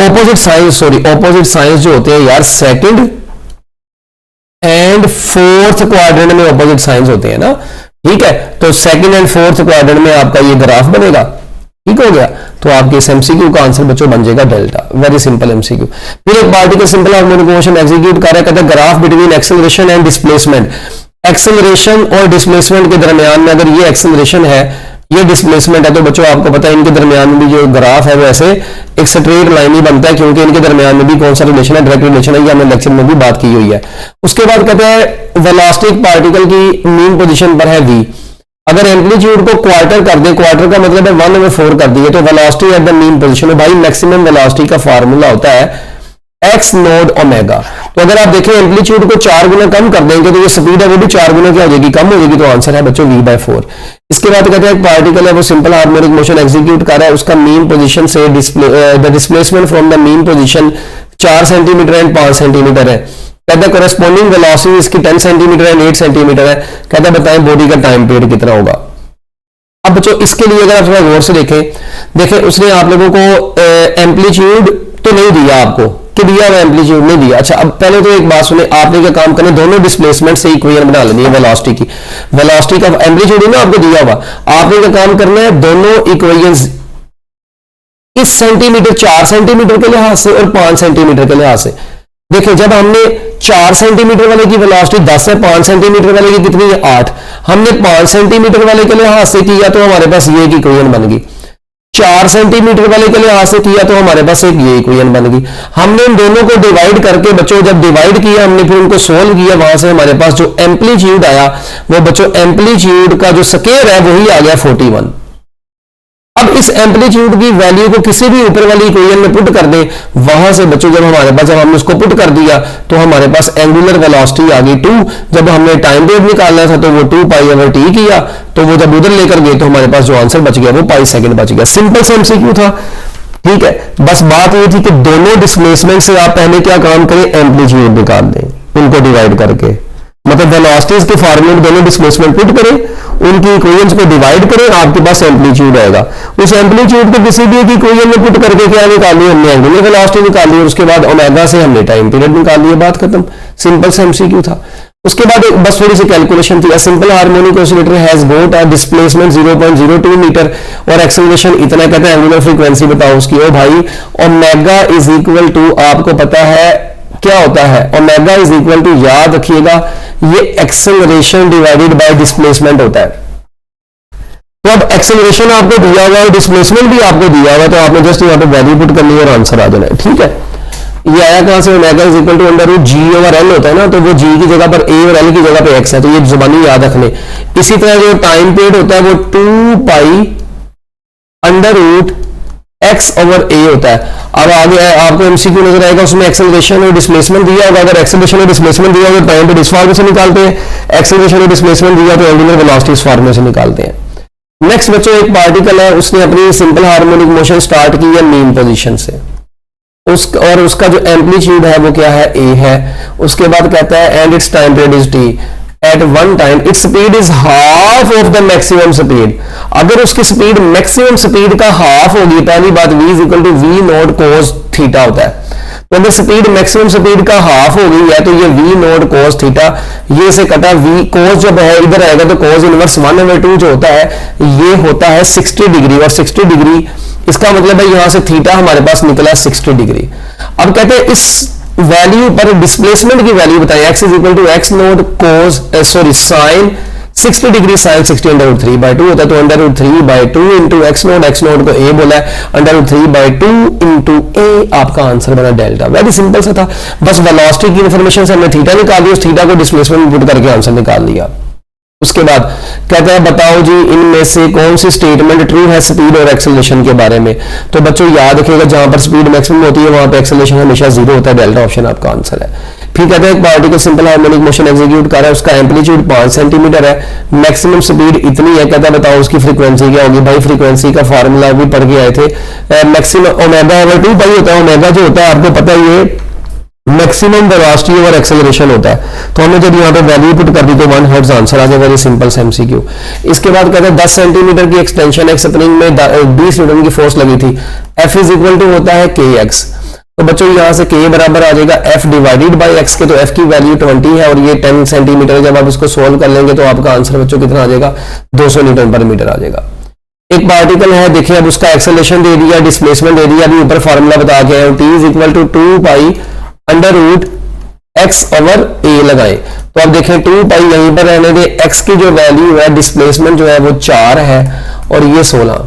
Speaker 1: ऑपोजिट साइंस जो होते हैं यार, सेकंड एंड फोर्थ क्वाड्रेंट में ऑपोजिट साइंस होते हैं ना। ठीक है, तो सेकंड एंड फोर्थ क्वाड्रेंट में आपका ये ग्राफ बनेगा। ठीक हो गया, तो आपके इस एमसीक्यू का आंसर बच्चों बन जाएगा डेल्टा। Very simple MCQ. फिर एक particle simple harmonic motion execute कर रहा है, कहता है graph between acceleration and displacement. Acceleration और डिस्प्लेसमेंट के दरमियान में अगर ये एक्सेलरेशन है, ये डिस्प्लेसमेंट है, तो बच्चों आपको पता है इनके दरमियान में भी जो ग्राफ है वो ऐसे एक स्ट्रेट लाइन ही बनता है, क्योंकि इनके दरमियान में भी कौन सा रिलेशन है, डायरेक्ट रिलेशन है। ये हमने लेक्चर में भी बात की हुई है। उसके बाद कहते हैं वेलोसिटी पार्टिकल की मीन पोजीशन पर है v, अगर एम्पलीट्यूड को क्वार्टर कर दे, क्वार्टर का मतलब है 1/4 कर दिए, तो velocity at the mean position में, भाई मैक्सिमम वेलोसिटी का फार्मूला होता है x नोड ओमेगा। तो अगर आप देखें एम्पलीट्यूड को 4 गुना कम कर देंगे तो ये स्पीड है वो भी 4 गुना क्या हो जाएगी, कम हो जाएगी। तो आंसर है बच्चों v/4। इसके बाद कहते हैं एक पार्टिकल है वो सिंपल हार्मोनिक मोशन एग्जीक्यूट कर रहा है, उसका मीन पोजीशन से the displacement from the mean position 4 centimetre and 5 centimetre है। कहता है कोरेस्पॉन्डिंग वेलोसिटी इसकी 10 सेंटीमीटर एंड 8 सेंटीमीटर है। कहता है बताएं बॉडी का टाइम पीरियड कितना होगा। अब बच्चों इसके लिए अगर आप थोड़ा गौर से देखें उसने आप लोगों को एम्पलीट्यूड तो नहीं दिया, आपको कि दिया हुआ एम्पलीट्यूड नहीं दिया। अच्छा, अब पहले तो एक बात सुने, आपने क्या काम करना, दोनों डिस्प्लेसमेंट से इक्वेशन बना लेनी है वेलोसिटी की। वेलोसिटी का एम्पलीट्यूड ना आपको दिया हुआ, आपने क्या काम करना है, दोनों इक्वेशंस इस सेंटीमीटर 4 सेंटीमीटर के लिहाज से और 5 सेंटीमीटर के लिहाज से। देखिए जब हमने 4 सेंटीमीटर वाले की वेलोसिटी 10 है, 5 सेंटीमीटर वाले की कितनी है 8, हमने 5 सेंटीमीटर वाले के लिहाज से किया तो हमारे पास ये की इक्वेशन बन गई। 4 सेंटीमीटर वाले के लिहाज से किया तो हमारे पास एक ये इक्वेशन बन गई। हमने इन दोनों को डिवाइड करके बच्चों जब डिवाइड किया हमने फिर उनको सोल्व किया, वहां से हमारे पास जो एम्पलीट्यूड आया वो बच्चों एम्पलीट्यूड का जो स्केयर है वही आ गया 41। अब इस एम्पलीट्यूड की वैल्यू को किसी भी ऊपर वाली इक्वेशन में पुट कर दें, वहां से बच्चों जब हमारे पास, जब हमने उसको पुट कर दिया तो हमारे पास एंगुलर वेलोसिटी आ गई 2। जब हमने टाइम पीरियड निकालना था तो वो 2π/t किया, तो वो जब उधर लेकर गए तो हमारे पास जो आंसर बच गया वो पाई सेकंड बच गया। सिंपल से एमसीक्यू था। ठीक है, बस बात ये थी कि दोनों डिस्प्लेसमेंट से आप पहले क्या काम करें, एम्पलीट्यूड निकाल दें उनको डिवाइड करके, मतलब वेलोसिटीज के फार्मूले में दोनों डिस्प्लेसमेंट पुट करें, उनकी इक्वेशंस को डिवाइड करें, आपके पास एम्पलीट्यूड आएगा। उस एम्पलीट्यूड को किसी भी एक इक्वेशन में पुट करके क्या निकाली, हमने एंगुलर वेलोसिटी निकाली और उसके बाद ओमेगा से हमने टाइम पीरियड निकाल लिया, बात खत्म। सिंपल से एमसीक्यू था। उसके बाद बस थोड़ी सी कैलकुलेशन थी। Simple harmonic oscillator has got a displacement 0.02 metre और एक्सेलरेशन इतना, कहते हैं एंगुलर फ्रीक्वेंसी बताओ उसकी। ओ भाई ओमेगा इज इक्वल टू, आपको पता है क्या होता है, ओमेगा इज इक्वल टू, याद रखिएगा ये एक्सेलरेशन डिवाइडेड बाय डिस्प्लेसमेंट होता है। तो अब एक्सेलरेशन आपको दिया हुआ है, डिस्प्लेसमेंट भी आपको दिया हुआ है, तो आपने जस्ट यहाँ पे वैल्यू पुट करनी है और आंसर आ जाना है। ठीक है, ये आया कहां से, omega is equal to √g/l होता है ना, तो वो g की जगह पर a और l की जगह पे x है, तो ये जुबानी याद रख लें। इसी तरह जो टाइम पीरियड होता है वो 2π√x/a होता है। अब आगे आपको एमसीक्यू नजर आएगा, उसमें एक्सेलरेशन और डिस्प्लेसमेंट दिया होगा। अगर एक्सेलरेशन और डिस्प्लेसमेंट दिया होगा टाइम पीरियड इस फार्मूले से निकालते हैं, एक्सेलरेशन और डिस्प्लेसमेंट दिया तो एंगुलर वेलोसिटी इस फार्मूले से निकालते हैं। नेक्स्ट बच्चों एक पार्टिकल है, उसने अपनी सिंपल हार्मोनिक मोशन स्टार्ट की है मीन पोजीशन से, और उसका जो एम्पलीट्यूड है वो क्या है, a है। उसके बाद कहता है and its time period is t, at one time its speed is half of the maximum speed. अगर उसकी स्पीड मैक्सिमम स्पीड का हाफ होगी, पहली बात v is equal to v naught cos theta होता है, तो अगर स्पीड मैक्सिमम स्पीड का हाफ हो गई है तो ये v नॉट cos थीटा, ये से कटा v cos जब है इधर आएगा तो cos इनवर्स 1/2 जो होता है ये होता है 60 डिग्री, और 60 डिग्री इसका मतलब है यहां से थीटा हमारे पास निकला 60 डिग्री। अब कहते हैं इस वैल्यू पर डिस्प्लेसमेंट की वैल्यू बताएं, x is equal to x naught cos sine 60 degree sine 60√3/2 होता है, तो √3/2 इंटू x नोट को a बोला है, √3/2 इंटू a आपका आंसर बना डेल्टा। वेरी सिंपल सा था, बस वेलोसिटी की इंफॉर्मेशन से हमने थीटा निकाल दी, उस थीटा को डिस्प्लेसमेंट पुट करके आंसर निकाल लिया। उसके बाद कहता है बताओ जी इनमें से कौन सी स्टेटमेंट ट्रू है स्पीड और एक्सेलरेशन के बारे में। तो बच्चों याद रखिएगा जहां पर स्पीड मैक्सिमम होती है वहां पे एक्सेलरेशन हमेशा जीरो होता है, डेल्टा ऑप्शन आपका आंसर है। फिर कहता है एक particle simple harmonic motion execute कर रहा है, उसका एम्पलीट्यूड 5 सेंटीमीटर है, मैक्सिमम स्पीड इतनी है, कहता है बताओ उसकी फ्रीक्वेंसी क्या होगी। भाई फ्रीक्वेंसी का फार्मूला भी पढ़ के आए थे, मैक्सिमम ओमेगा ओवर 2 पाई होता है। ओमेगा जो होता है आपको पता है ये मैक्सिमम वेलोसिटी ओवर एक्सेलरेशन होता है। तो हमने जब यहाँ पे वैल्यू पुट कर दी तो 1 हर्ट्ज आंसर आ जाएगा, वेरी सिंपल एमसीक्यू। इसके बाद कहते हैं 10 सेंटीमीटर की एक्सटेंशन एक स्प्रिंग में 20 न्यूटन की फोर्स लगी थी, F इज इक्वल टू होता है kx। तो बच्चों यहां से k बराबर आ जाएगा F डिवाइडेड बाई x के, तो F की वैल्यू 20 है और ये 10 सेंटीमीटर। जब आप इसको सोल्व कर लेंगे तो आपका आंसर बच्चों कितना आ जाएगा, 200 न्यूटन पर मीटर आ जाएगा। एक पार्टिकल है, देखिए अब उसका एक्सेलरेशन दे दिया, डिस्प्लेसमेंट दे दिया, अभी ऊपर फार्मूला बता के आए, t is equal to 2 pi under root X over A लगाए। तो अब देखें 2 पाई यहीं पर रहने दे, x की जो वैल्यू है डिस्प्लेसमेंट जो है वो 4 है और ये 16।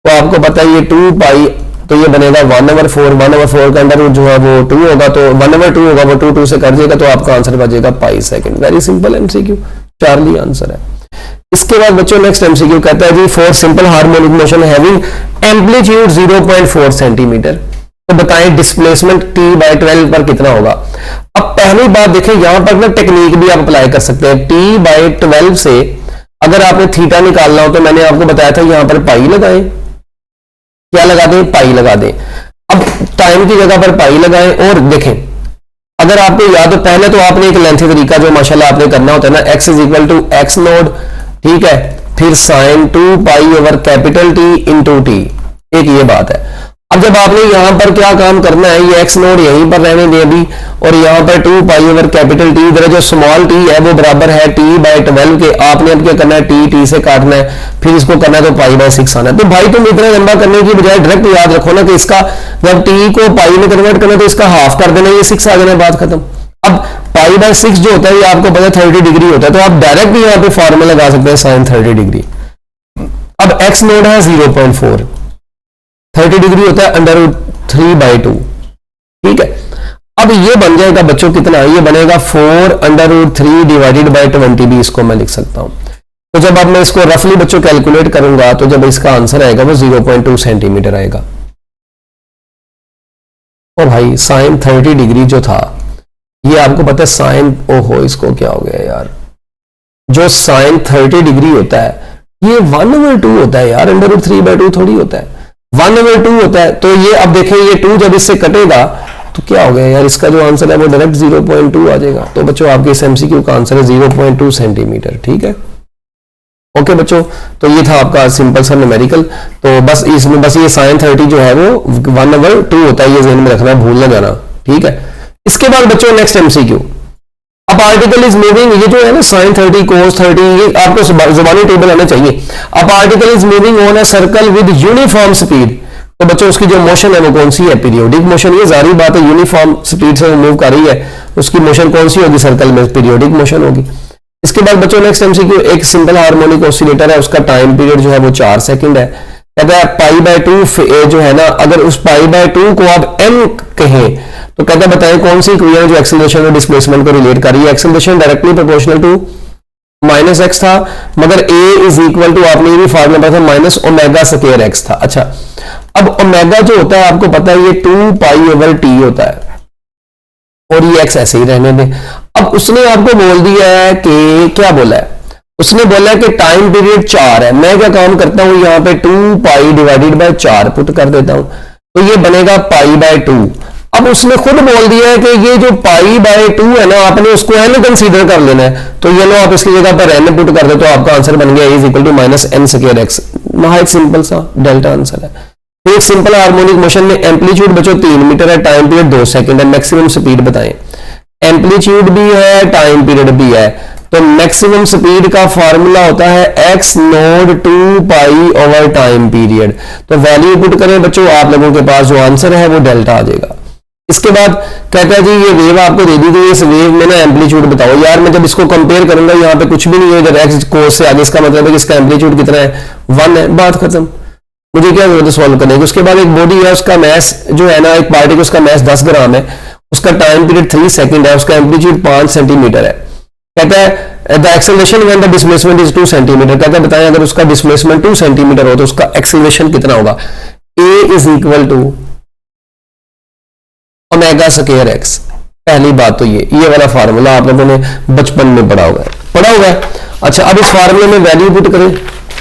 Speaker 1: तो आपको पता है ये 2 पाई, तो ये बनेगा 1/4, 1/4 का अंडर रूट जो है वो 2 होगा, तो 1/2 होगा, वो 2 से कर देगा, तो आपका आंसर बचेगा pi second. Very simple MCQ, charlie answer है। इसके बाद बच्चों नेक्स्ट एमसीक्यू कहता है जी for simple harmonic motion having amplitude 0.4 centimetre, तो बताएं डिस्प्लेसमेंट t बाई 12 पर कितना होगा। अब पहली बात देखें यहां पर ना टेक्निक भी आप अप्लाई कर सकते हैं। t बाई 12 से अगर आपने थीटा निकालना हो तो मैंने आपको बताया था यहां पर पाई लगाएं, क्या लगा दें, पाई लगा दें। अब टाइम की जगह पर पाई लगाएं और देखें अगर आपको याद हो पहले तो आपने एक लेंथी तरीका जो माशाल्लाह आपने करना होता है ना, x is equal to x naught, ठीक है, फिर sine 2 pi over capital T into t, एक ये बात है। अब जब आपने यहां पर क्या काम करना है, ये एक्स नोड यहीं पर रहने दें अभी, और यहां पर 2 पाई ओवर कैपिटल टी, इधर जो स्मॉल टी है वो बराबर है t बाई 12 के। आपने अब क्या करना है, t से काटना है, फिर इसको करना है तो पाई बाई 6 आना है। तो भाई तुम इतना लंबा करने की बजाय डायरेक्ट याद रखो ना कि इसका जब t को पाई में कन्वर्ट करना तो इसका हाफ कर देना, ये 6 आ जाना, बात खत्म। अब पाई बाई 6 जो होता है ये आपको पता है 30 डिग्री होता है, तो आप डायरेक्ट भी यहाँ पे फॉर्मूला लगा सकते हैं साइन 30 डिग्री। अब एक्स नोड है 0.4, 30 डिग्री होता है अंडर रूट 3/2, ठीक है। अब ये बन जाएगा बच्चों कितना, ये बनेगा 4 अंडर रूट 3 डिवाइडेड बाई 20 भी इसको मैं लिख सकता हूं। तो जब अब मैं इसको रफली बच्चों कैलकुलेट करूंगा तो जब इसका आंसर आएगा वो 0.2 सेंटीमीटर आएगा। और भाई साइन 30 डिग्री जो था ये आपको पता है साइन, ओहो इसको क्या हो गया यार, जो साइन 30 डिग्री होता है ये 1/2 होता है यार, अंडर रूट 3/2 थोड़ी होता है, 1/2 होता है। तो ये अब देखें ये 2 जब इससे कटेगा तो क्या हो गया यार, इसका जो आंसर है वो डायरेक्ट 0.2 आ जाएगा। तो बच्चों आपके इस एमसीक्यू का आंसर है 0.2 सेंटीमीटर, ठीक है। ओके बच्चों, तो ये था आपका सिंपल सा न्यूमेरिकल। तो बस इसमें बस ये साइन 30 जो है वो 1/2 होता है, ये ज़हन में रखना, भूल ना जाना, ठीक है। इसके बाद बच्चों next MCQ, a particle is moving, ये जो है ना साइन 30 कोस 30 ये आपको जुबानी टेबल आना चाहिए। A particle is moving on a circle with uniform speed, तो बच्चों उसकी जो मोशन है वो कौन सी है, पीरियोडिक मोशन। ये जारी बात है यूनिफॉर्म स्पीड से मूव कर रही है, उसकी मोशन कौन सी होगी, सर्कल में पीरियोडिक मोशन होगी। इसके बाद बच्चों नेक्स्ट एमसीक्यू, एक सिंपल हार्मोनिक ऑसिलेटर है, उसका टाइम पीरियड जो है वो 4 सेकंड है। कहता है पाई बाई 2 जो है ना, अगर उस पाई बाई 2 को आप m कहें तो कहता है बताएं कौन सी क्रिया जो एक्सेलरेशन और डिस्प्लेसमेंट को रिलेट कर रही है। Acceleration directly proportional to -x था, मगर a इज इक्वल टू आपने ये भी फार्मूला पढ़ा था माइनस ओमेगा स्क्वायर x था। अच्छा, अब ओमेगा जो होता है आपको पता है ये 2 पाई ओवर t होता है और ये x ऐसे ही रहने दें। अब उसने आपको बोल दिया है कि क्या बोला है, उसने बोला है कि टाइम पीरियड 4 है। मैं क्या काम करता हूं यहाँ पे 2 पाई डिवाइडेड बाय 4 पुट कर देता हूं, तो ये बनेगा पाई बाय 2। अब उसने खुद बोल दिया है कि ये जो पाई बाय 2 है ना, आपने उसको n कंसीडर कर लेना है, तो ये लो आप इसकी जगह पर n पुट कर दो तो आपका आंसर बन गया is equal to -n square x। महा एक सिंपल सा डेल्टा आंसर है। तो एक सिंपल हार्मोनिक मोशन में एम्पलीट्यूड बच्चों 3 मीटर है, टाइम पीरियड 2 सेकंड है, मैक्सिमम स्पीड बताएं। एम्पलीट्यूड भी है, टाइम पीरियड भी है, तो मैक्सिमम स्पीड का फार्मूला होता है x node 2 pi over time period. तो वैल्यू पुट करें बच्चों, आप लोगों के पास जो आंसर है वो डेल्टा आ जाएगा। इसके बाद कहता है जी ये वेव आपको दे दी गई, इस वेव में ना एम्पलीट्यूड बताओ। यार मैं जब इसको कंपेयर करूंगा यहाँ पे कुछ भी नहीं है, इधर x कोस से आगे, इसका मतलब है कि इसका एम्पलीट्यूड कितना है, 1 है, बात खत्म। मुझे क्या जरूरत है सॉल्व करने की। उसके बाद एक बॉडी है, उसका मैस जो है ना, एक पार्टिकल उसका मैस 10 ग्राम है, उसका टाइम पीरियड 3 सेकंड है, उसका एम्पलीट्यूड 5 सेंटीमीटर है। कहता है the acceleration when the displacement is 2 centimetre, कहता है बताएं अगर उसका डिस्प्लेसमेंट 2 सेंटीमीटर हो तो उसका एक्सेलरेशन कितना होगा। A is equal to omega square X. पहली बात तो ये वाला फार्मूला आप लोगों ने बचपन में पढ़ा हुआ है। अच्छा, अब इस फार्मूले में वैल्यू पुट करें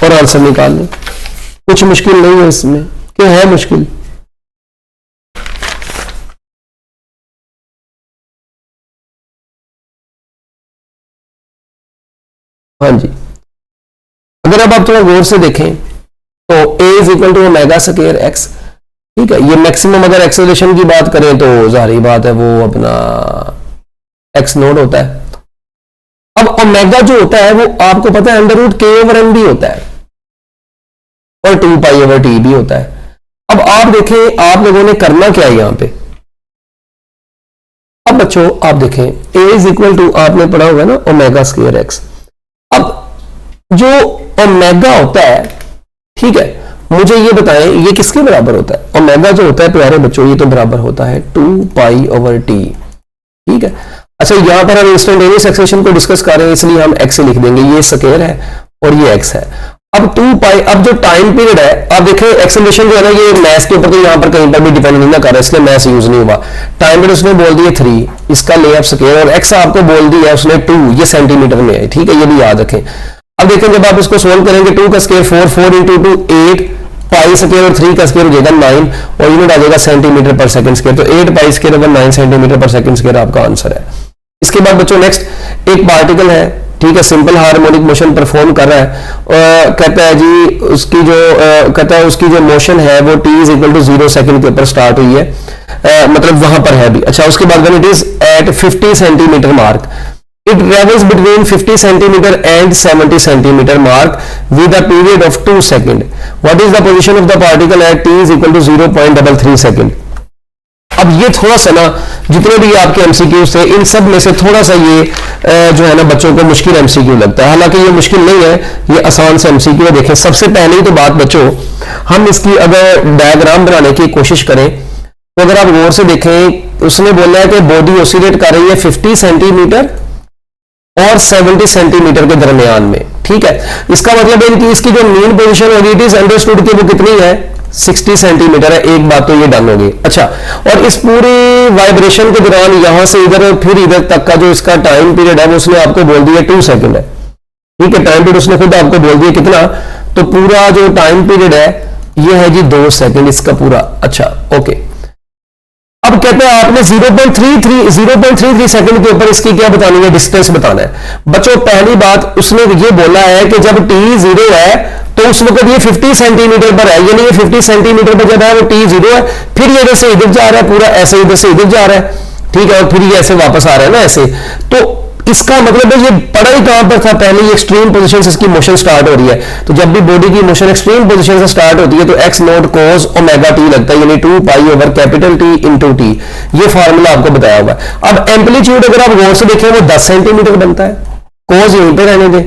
Speaker 1: और आंसर निकाल लें। कुछ मुश्किल नहीं है इसमें, क्यों है मुश्किल? हाँ जी, अगर अब आप थोड़ा गौर से देखें तो a is equal to omega square x, ठीक है। ये मैक्सिमम अगर एक्सेलरेशन की बात करें तो जाहिर बात है वो अपना एक्स नोड होता है। अब ओमेगा जो होता है वो आपको पता है अंडर रूट के ओवर एम भी होता है और 2 पाई ओवर टी भी होता है। अब आप देखें आप लोगों ने करना क्या है यहां पे। अब बच्चों आप देखें a इज इक्वल टू आपने पढ़ा हुआ है ना ओमेगा स्क्वायर एक्स। अब जो ओमेगा होता है, ठीक है, मुझे ये बताएं ये किसके बराबर होता है। ओमेगा जो होता है प्यारे बच्चों ये तो बराबर होता है 2 पाई ओवर टी, ठीक है। अच्छा, यहां पर हम इंस्टेंटेनियस एक्सेलरेशन को डिस्कस कर रहे हैं इसलिए हम एक्स से लिख देंगे, ये स्क्वायर है और ये एक्स है। अब 2 पाई, अब जो टाइम पीरियड है आप देखें एक्सेलरेशन जो है ना ये मैथ्स के ऊपर तो यहां पर कहीं पर भी डिपेंड नहीं ना कर रहा है इसलिए मैथ्स यूज नहीं हुआ। टाइम पीरियड उसने बोल दिया 3, इसका लेअप स्क्वायर और एक्स आपको बोल दिया उसने 2, ये सेंटीमीटर में है, ठीक है, ये भी याद रखें। अब देखें जब आप इसको सोल्व करेंगे 2 का स्क्वायर 4, 4 इंटू 2 8 पाई स्क्वायर और 3 का स्क्वायर हो जाएगा 9 और यूनिट आ जाएगा सेंटीमीटर पर सेकंड स्क्वायर, तो 8 पाई स्क्वायर ओवर 9 सेंटीमीटर पर सेकंड स्क्वायर आपका आंसर है। इसके बाद बच्चों नेक्स्ट एक पार्टिकल है, ठीक है, सिंपल हार्मोनिक मोशन परफॉर्म कर रहा है। कहता है जी उसकी जो कहता है उसकी जो मोशन है वो t is equal to 0 second के ऊपर स्टार्ट हुई है, मतलब वहां पर है भी। अच्छा, उसके बाद when it is at 50 centimetre mark it travels between 50 centimeter and 70 centimeter mark with a period of 2 second. What is the position of the particle at t is equal to 0.33 second? अब ये थोड़ा सा ना जितने भी आपके MCQs थे इन सब में से थोड़ा सा ये जो है ना बच्चों को मुश्किल एमसीक्यू लगता है, हालांकि ये मुश्किल नहीं है, ये आसान से एमसीक्यू है। देखें सबसे पहले ही तो बात बच्चों हम इसकी अगर डायग्राम बनाने की कोशिश करें तो अगर आप गौर से देखें उसने बोला है कि बॉडी ऑसिलेट कर रही है 50 सेंटीमीटर और 70 सेंटीमीटर के दरमियान में, ठीक है। इसका मतलब है कि इसकी जो मीन पोजीशन होगी इट इज अंडरस्टूड कि वो कितनी है 60 सेंटीमीटर है, एक बात तो ये डन होगी। अच्छा, और इस पूरी वाइब्रेशन के दौरान यहां से इधर फिर इधर तक का जो इसका टाइम पीरियड है वो उसने आपको बोल दिया 2 सेकंड है, ठीक है। टाइम पीरियड उसने खुद आपको बोल दिया कितना, तो पूरा जो टाइम पीरियड है ये है जी 2 सेकंड इसका पूरा। अच्छा ओके, अब कहते हैं आपने 0.33 सेकंड के ऊपर इसकी क्या बतानी है, डिस्टेंस बताना है। बच्चों पहली बात उसने ये बोला है कि जब t 0 है तो उस वक्त ये 50 सेंटीमीटर पर है, यानी ये 50 सेंटीमीटर पर जब है वो t 0 है, फिर ये इधर से इधर जा रहा है पूरा ऐसे, इधर से इधर जा रहा है, ठीक है, और फिर ये ऐसे वापस आ रहा है ना ऐसे। तो इसका मतलब है ये पड़ा ही कहां पर था, पहले ये एक्सट्रीम पोजीशन से इसकी मोशन स्टार्ट हो रही है। तो जब भी बॉडी की मोशन एक्सट्रीम पोजीशन से स्टार्ट होती है तो x not cos omega t लगता है, यानी 2 pi over capital T into T. ये फार्मूला आपको बताया हुआ है। अब एम्पलीट्यूड अगर आप गौर से देखें वो 10 सेंटीमीटर बनता है, cos यहीं पे रहने दे,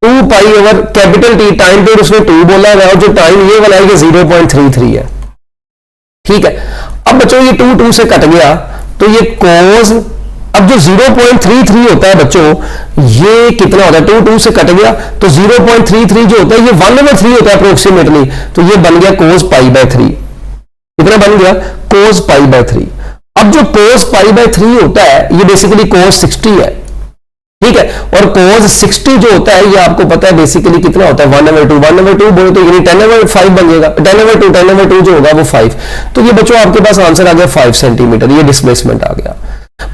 Speaker 1: 2 pi over capital T, time period उसने 2 बोला है और जो टाइम ये वाला है 0.33 है, ठीक है। अब बच्चों ये 2 से कट गया तो ये cos, अब जो 0.33 होता है बच्चों ये कितना होता है, 2 से कट गया तो 0.33 जो होता है ये 1/3 होता है अप्रोक्सीमेटली, तो ये बन गया cos π/3। कितना बन गया cos π/3। अब जो cos π/3 होता है ये बेसिकली cos 60 है, ठीक है, और cos 60 जो होता है ये आपको पता है बेसिकली कितना होता है 1/2 बोले तो यानी 10/5 बन जाएगा, 10/2 जो होगा वो 5। तो ये बच्चों आपके पास आंसर आ गया 5 सेंटीमीटर, ये डिस्प्लेसमेंट आ गया।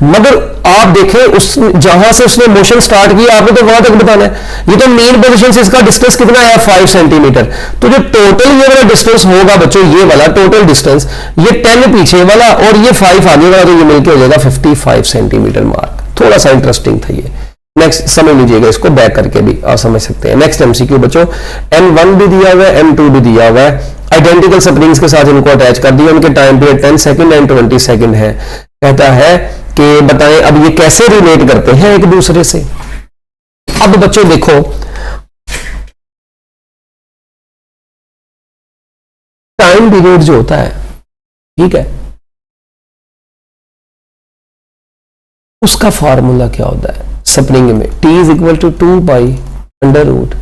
Speaker 1: मगर आप देखें उस जहां से उसने मोशन स्टार्ट किया आपने तो वहां तक बताना है, ये तो मेन पोजीशन से इसका डिस्टेंस कितना है 5 सेंटीमीटर। तो जो टोटल ये वाला डिस्टेंस होगा बच्चों, ये वाला टोटल डिस्टेंस, ये 10 पीछे वाला और ये 5 आगे वाला, तो ये मिलकर हो जाएगा 55 सेंटीमीटर मार्क। थोड़ा सा इंटरेस्टिंग था ये। नेक्स्ट समझ लीजिएगा, इसको बैक करके भी आप समझ सकते हैं। नेक्स्ट एमसीक्यू बच्चों M1 भी दिया हुआ है, M2 भी दिया हुआ है, आइडेंटिकल स्प्रिंग्स के साथ इनको अटैच कर दिया, उनके time period 10 second and 20 second है। कहता है कि बताएं अब ये कैसे रिलेट करते हैं एक दूसरे से। अब बच्चों देखो टाइम पीरियड जो होता है, ठीक है, उसका फॉर्मूला क्या होता है, स्प्रिंग में T is equal to 2 pi under root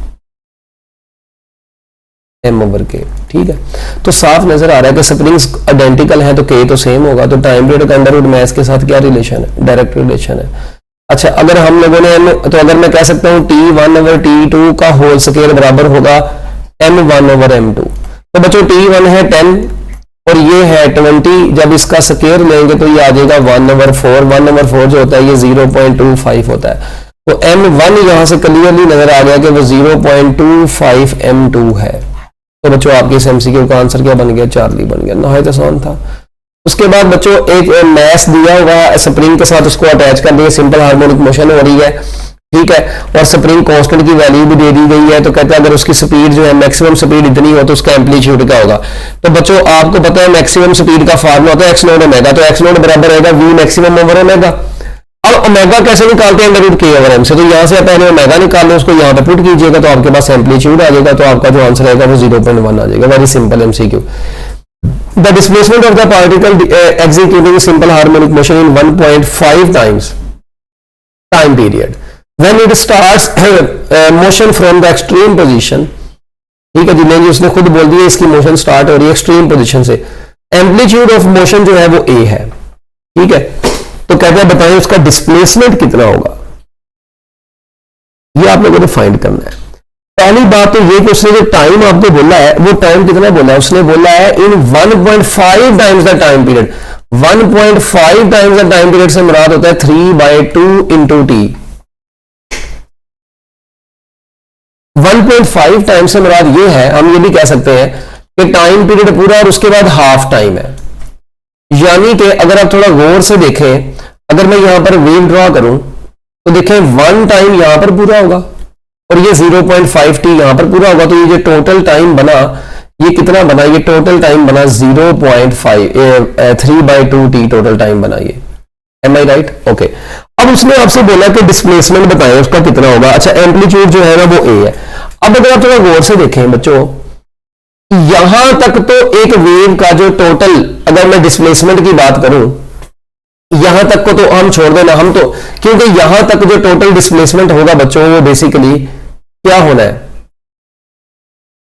Speaker 1: m over k। ठीक है, तो साफ नजर आ रहा है कि स्प्रिंग्स आइडेंटिकल है तो k तो सेम होगा, तो टाइम पीरियड का अंडर रूट मैथ के साथ क्या रिलेशन है, डायरेक्ट रिलेशन है। अच्छा, अगर हम लोगों ने तो अगर मैं कह सकता हूं T1 ओवर T2 का होल स्क्वायर बराबर होगा M1 ओवर M2। तो बच्चों T1 है 10 और ये है 20, जब इसका स्क्वायर लेंगे तो ये आ जाएगा 1 ओवर 4। 1 ओवर 4 जो होता है ये 0.25 होता है, तो M1 यहां से क्लियरली नजर आ गया कि वो 0.25 M2 है। तो बच्चों आपके इस MCQ का आंसर क्या बन गया, चार्ली बन गया। नहायत आसान था। उसके बाद बच्चों एक मैस दिया हुआ स्प्रिंग के साथ उसको अटैच कर दिया, सिंपल हार्मोनिक मोशन हो रही है, ठीक है, और स्प्रिंग कांस्टेंट की वैल्यू भी दे दी गई है। तो कहता है अगर उसकी स्पीड जो है मैक्सिमम स्पीड इतनी हो तो उसका एम्पलीट्यूड क्या होगा। तो बच्चों आपको पता है मैक्सिमम स्पीड का फार्मूला होता है एक्स नोट ओमेगा, तो एक्स नोट बराबर रहेगा वी मैक्सिमम ओवर ओमेगा। अब ओमेगा कैसे निकालते हैं, अंडर रूट के ओवर एम से। तो यहां से पहले ओमेगा निकाल लो, उसको यहां पे पुट कीजिएगा तो आपके पास एम्पलीट्यूड आ जाएगा, तो आपका जो आंसर आएगा वो 0.1 आ जाएगा। Very simple MCQ। The displacement of the particle executing simple harmonic motion in 1.5 times time period when it starts motion from the extreme position। ठीक है, जिन्हें उसने खुद बोल दिया इसकी मोशन स्टार्ट हो रही है एक्सट्रीम पोजीशन से। एम्पलीट्यूड ऑफ मोशन जो है वो a है, ठीक है। तो कहते हैं बताएं उसका डिस्प्लेसमेंट कितना होगा, ये आप लोगों ने फाइंड करना है। पहली बात तो ये कि उसने जो टाइम आपको बोला है वो टाइम कितना बोला है, उसने बोला है इन 1.5 times the time period. 1.5 times the time period से मुराद होता है 3/2 इंटू टी। 1.5 टाइम से मुराद ये है, हम ये भी कह सकते हैं कि टाइम पीरियड पूरा और उसके बाद हाफ टाइम है। यानी कि अगर आप थोड़ा गौर से देखें, अगर मैं यहां पर वेव ड्रॉ करूं तो देखें 1 टाइम यहां पर पूरा होगा और ये 0.5 t यहां पर पूरा होगा, तो ये जो टोटल टाइम बना ये कितना बना, ये टोटल टाइम बना 3/2 t टोटल टाइम बना ये। एम आई राइट? ओके। अब उसने आपसे बोला कि डिस्प्लेसमेंट बताएं उसका कितना होगा। अच्छा, एम्पलीट्यूड जो है ना वो a है। अब अगर आप थोड़ा गौर से देखें बच्चों, यहां तक तो एक वेव का जो टोटल, अगर मैं डिस्प्लेसमेंट की बात करूं यहां तक को तो हम छोड़ देना, हम तो क्योंकि यहां तक जो टोटल डिस्प्लेसमेंट होगा बच्चों वो बेसिकली क्या होना है,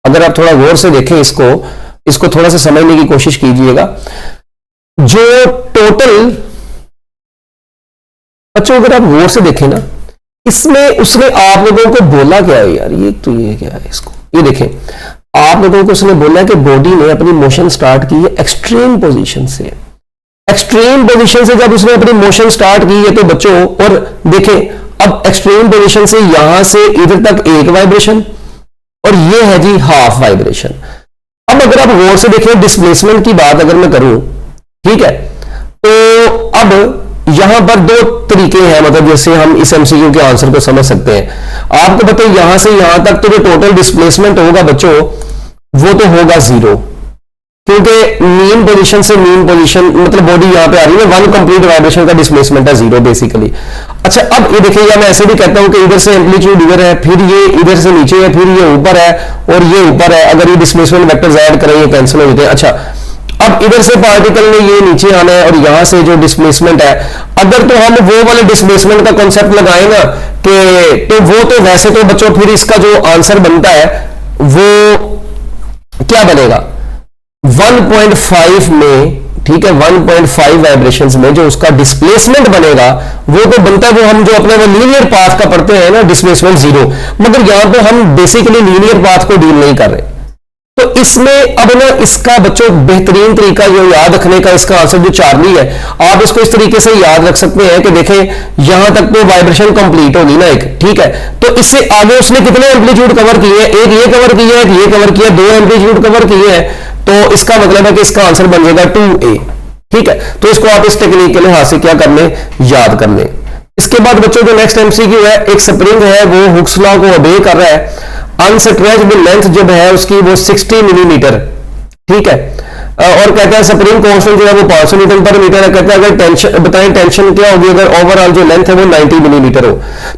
Speaker 1: अगर आप थोड़ा गौर से देखें इसको थोड़ा सा समझने की कोशिश कीजिएगा। जो टोटल बच्चों अगर आप गौर से देखें ना, इसमें उसने आप लोगों को बोला क्या है यार, ये तो ये क्या है, इसको ये देखें, आप लोगों को उसने बोला कि बॉडी ने अपनी मोशन स्टार्ट की है एक्सट्रीम पोजीशन से। एक्सट्रीम पोजीशन से जब उसने अपनी मोशन स्टार्ट की है तो बच्चों, और देखें अब एक्सट्रीम पोजीशन से यहां से इधर तक एक वाइब्रेशन और ये है जी हाफ वाइब्रेशन। अब अगर आप गौर से देखें डिस्प्लेसमेंट की बात अगर मैं करूं, ठीक है, तो अब यहां पर दो तरीके हैं, मतलब जैसे हम इस MCQ के आंसर को समझ सकते हैं। आपको पता है यहां से यहां तक तो जो टोटल डिस्प्लेसमेंट होगा बच्चों वो तो होगा 0, क्योंकि मीन पोजीशन से मीन पोजीशन मतलब बॉडी यहां पे आ रही है, वन कंप्लीट वाइब्रेशन का डिस्प्लेसमेंट है 0 बेसिकली। अच्छा, अब ये देखिए, या मैं ऐसे भी कहता हूं कि इधर से एम्पलीट्यूड इधर है, फिर ये इधर से नीचे है, फिर ये ऊपर है और ये ऊपर है। अगर ये डिस्प्लेसमेंट वेक्टर्स ऐड करें ये कैंसिल हो जाते हैं। अच्छा, अब इधर से पार्टिकल ने ये नीचे आना है और यहां से जो डिस्प्लेसमेंट है, अगर तो हम वो वाले डिस्प्लेसमेंट का कॉन्सेप्ट लगाए ना कि तो वो तो वैसे तो बच्चों फिर इसका जो आंसर बनता है वो क्या बनेगा 1.5 में, ठीक है, 1.5 वाइब्रेशंस में जो उसका डिस्प्लेसमेंट बनेगा वो तो बनता है वो हम जो अपने वो लीनियर पाथ का पढ़ते हैं ना डिस्प्लेसमेंट 0, मगर यहां पे हम बेसिकली लीनियर पाथ को डील नहीं कर रहे। तो इसमें अब ना इसका बच्चों बेहतरीन तरीका जो याद रखने का, इसका आंसर जो चार्ली है, आप इसको इस तरीके से याद रख सकते हैं कि देखें यहां तक तो वाइब्रेशन कंप्लीट होगी ना एक, ठीक है, तो इससे आगे उसने कितने एम्पलीट्यूड कवर किए हैं, एक ये कवर किया है, एक ये कवर किया, 2 एम्पलीट्यूड कवर किए हैं, तो इसका मतलब है कि इसका आंसर बन जाएगा 2A, ठीक है। तो इसको आप इस टेक्निक के लिहाज से क्या कर लें, याद कर लें। इसके बाद बच्चों जो नेक्स्ट MCQ है, एक स्प्रिंग है वो हुक्स लॉ को ओबे कर रहा है। अनस्ट्रेचेबल लेंथ जब है उसकी वो 60 मिलीमीटर, ठीक है, और कहता है स्प्रिंग कांस्टेंट जो है वो 500 न्यूटन पर मीटर है। कहता है अगर टेंशन बताएं टेंशन क्या होगी अगर ओवरऑल जो लेंथ है वो 90 मिलीमीटर हो।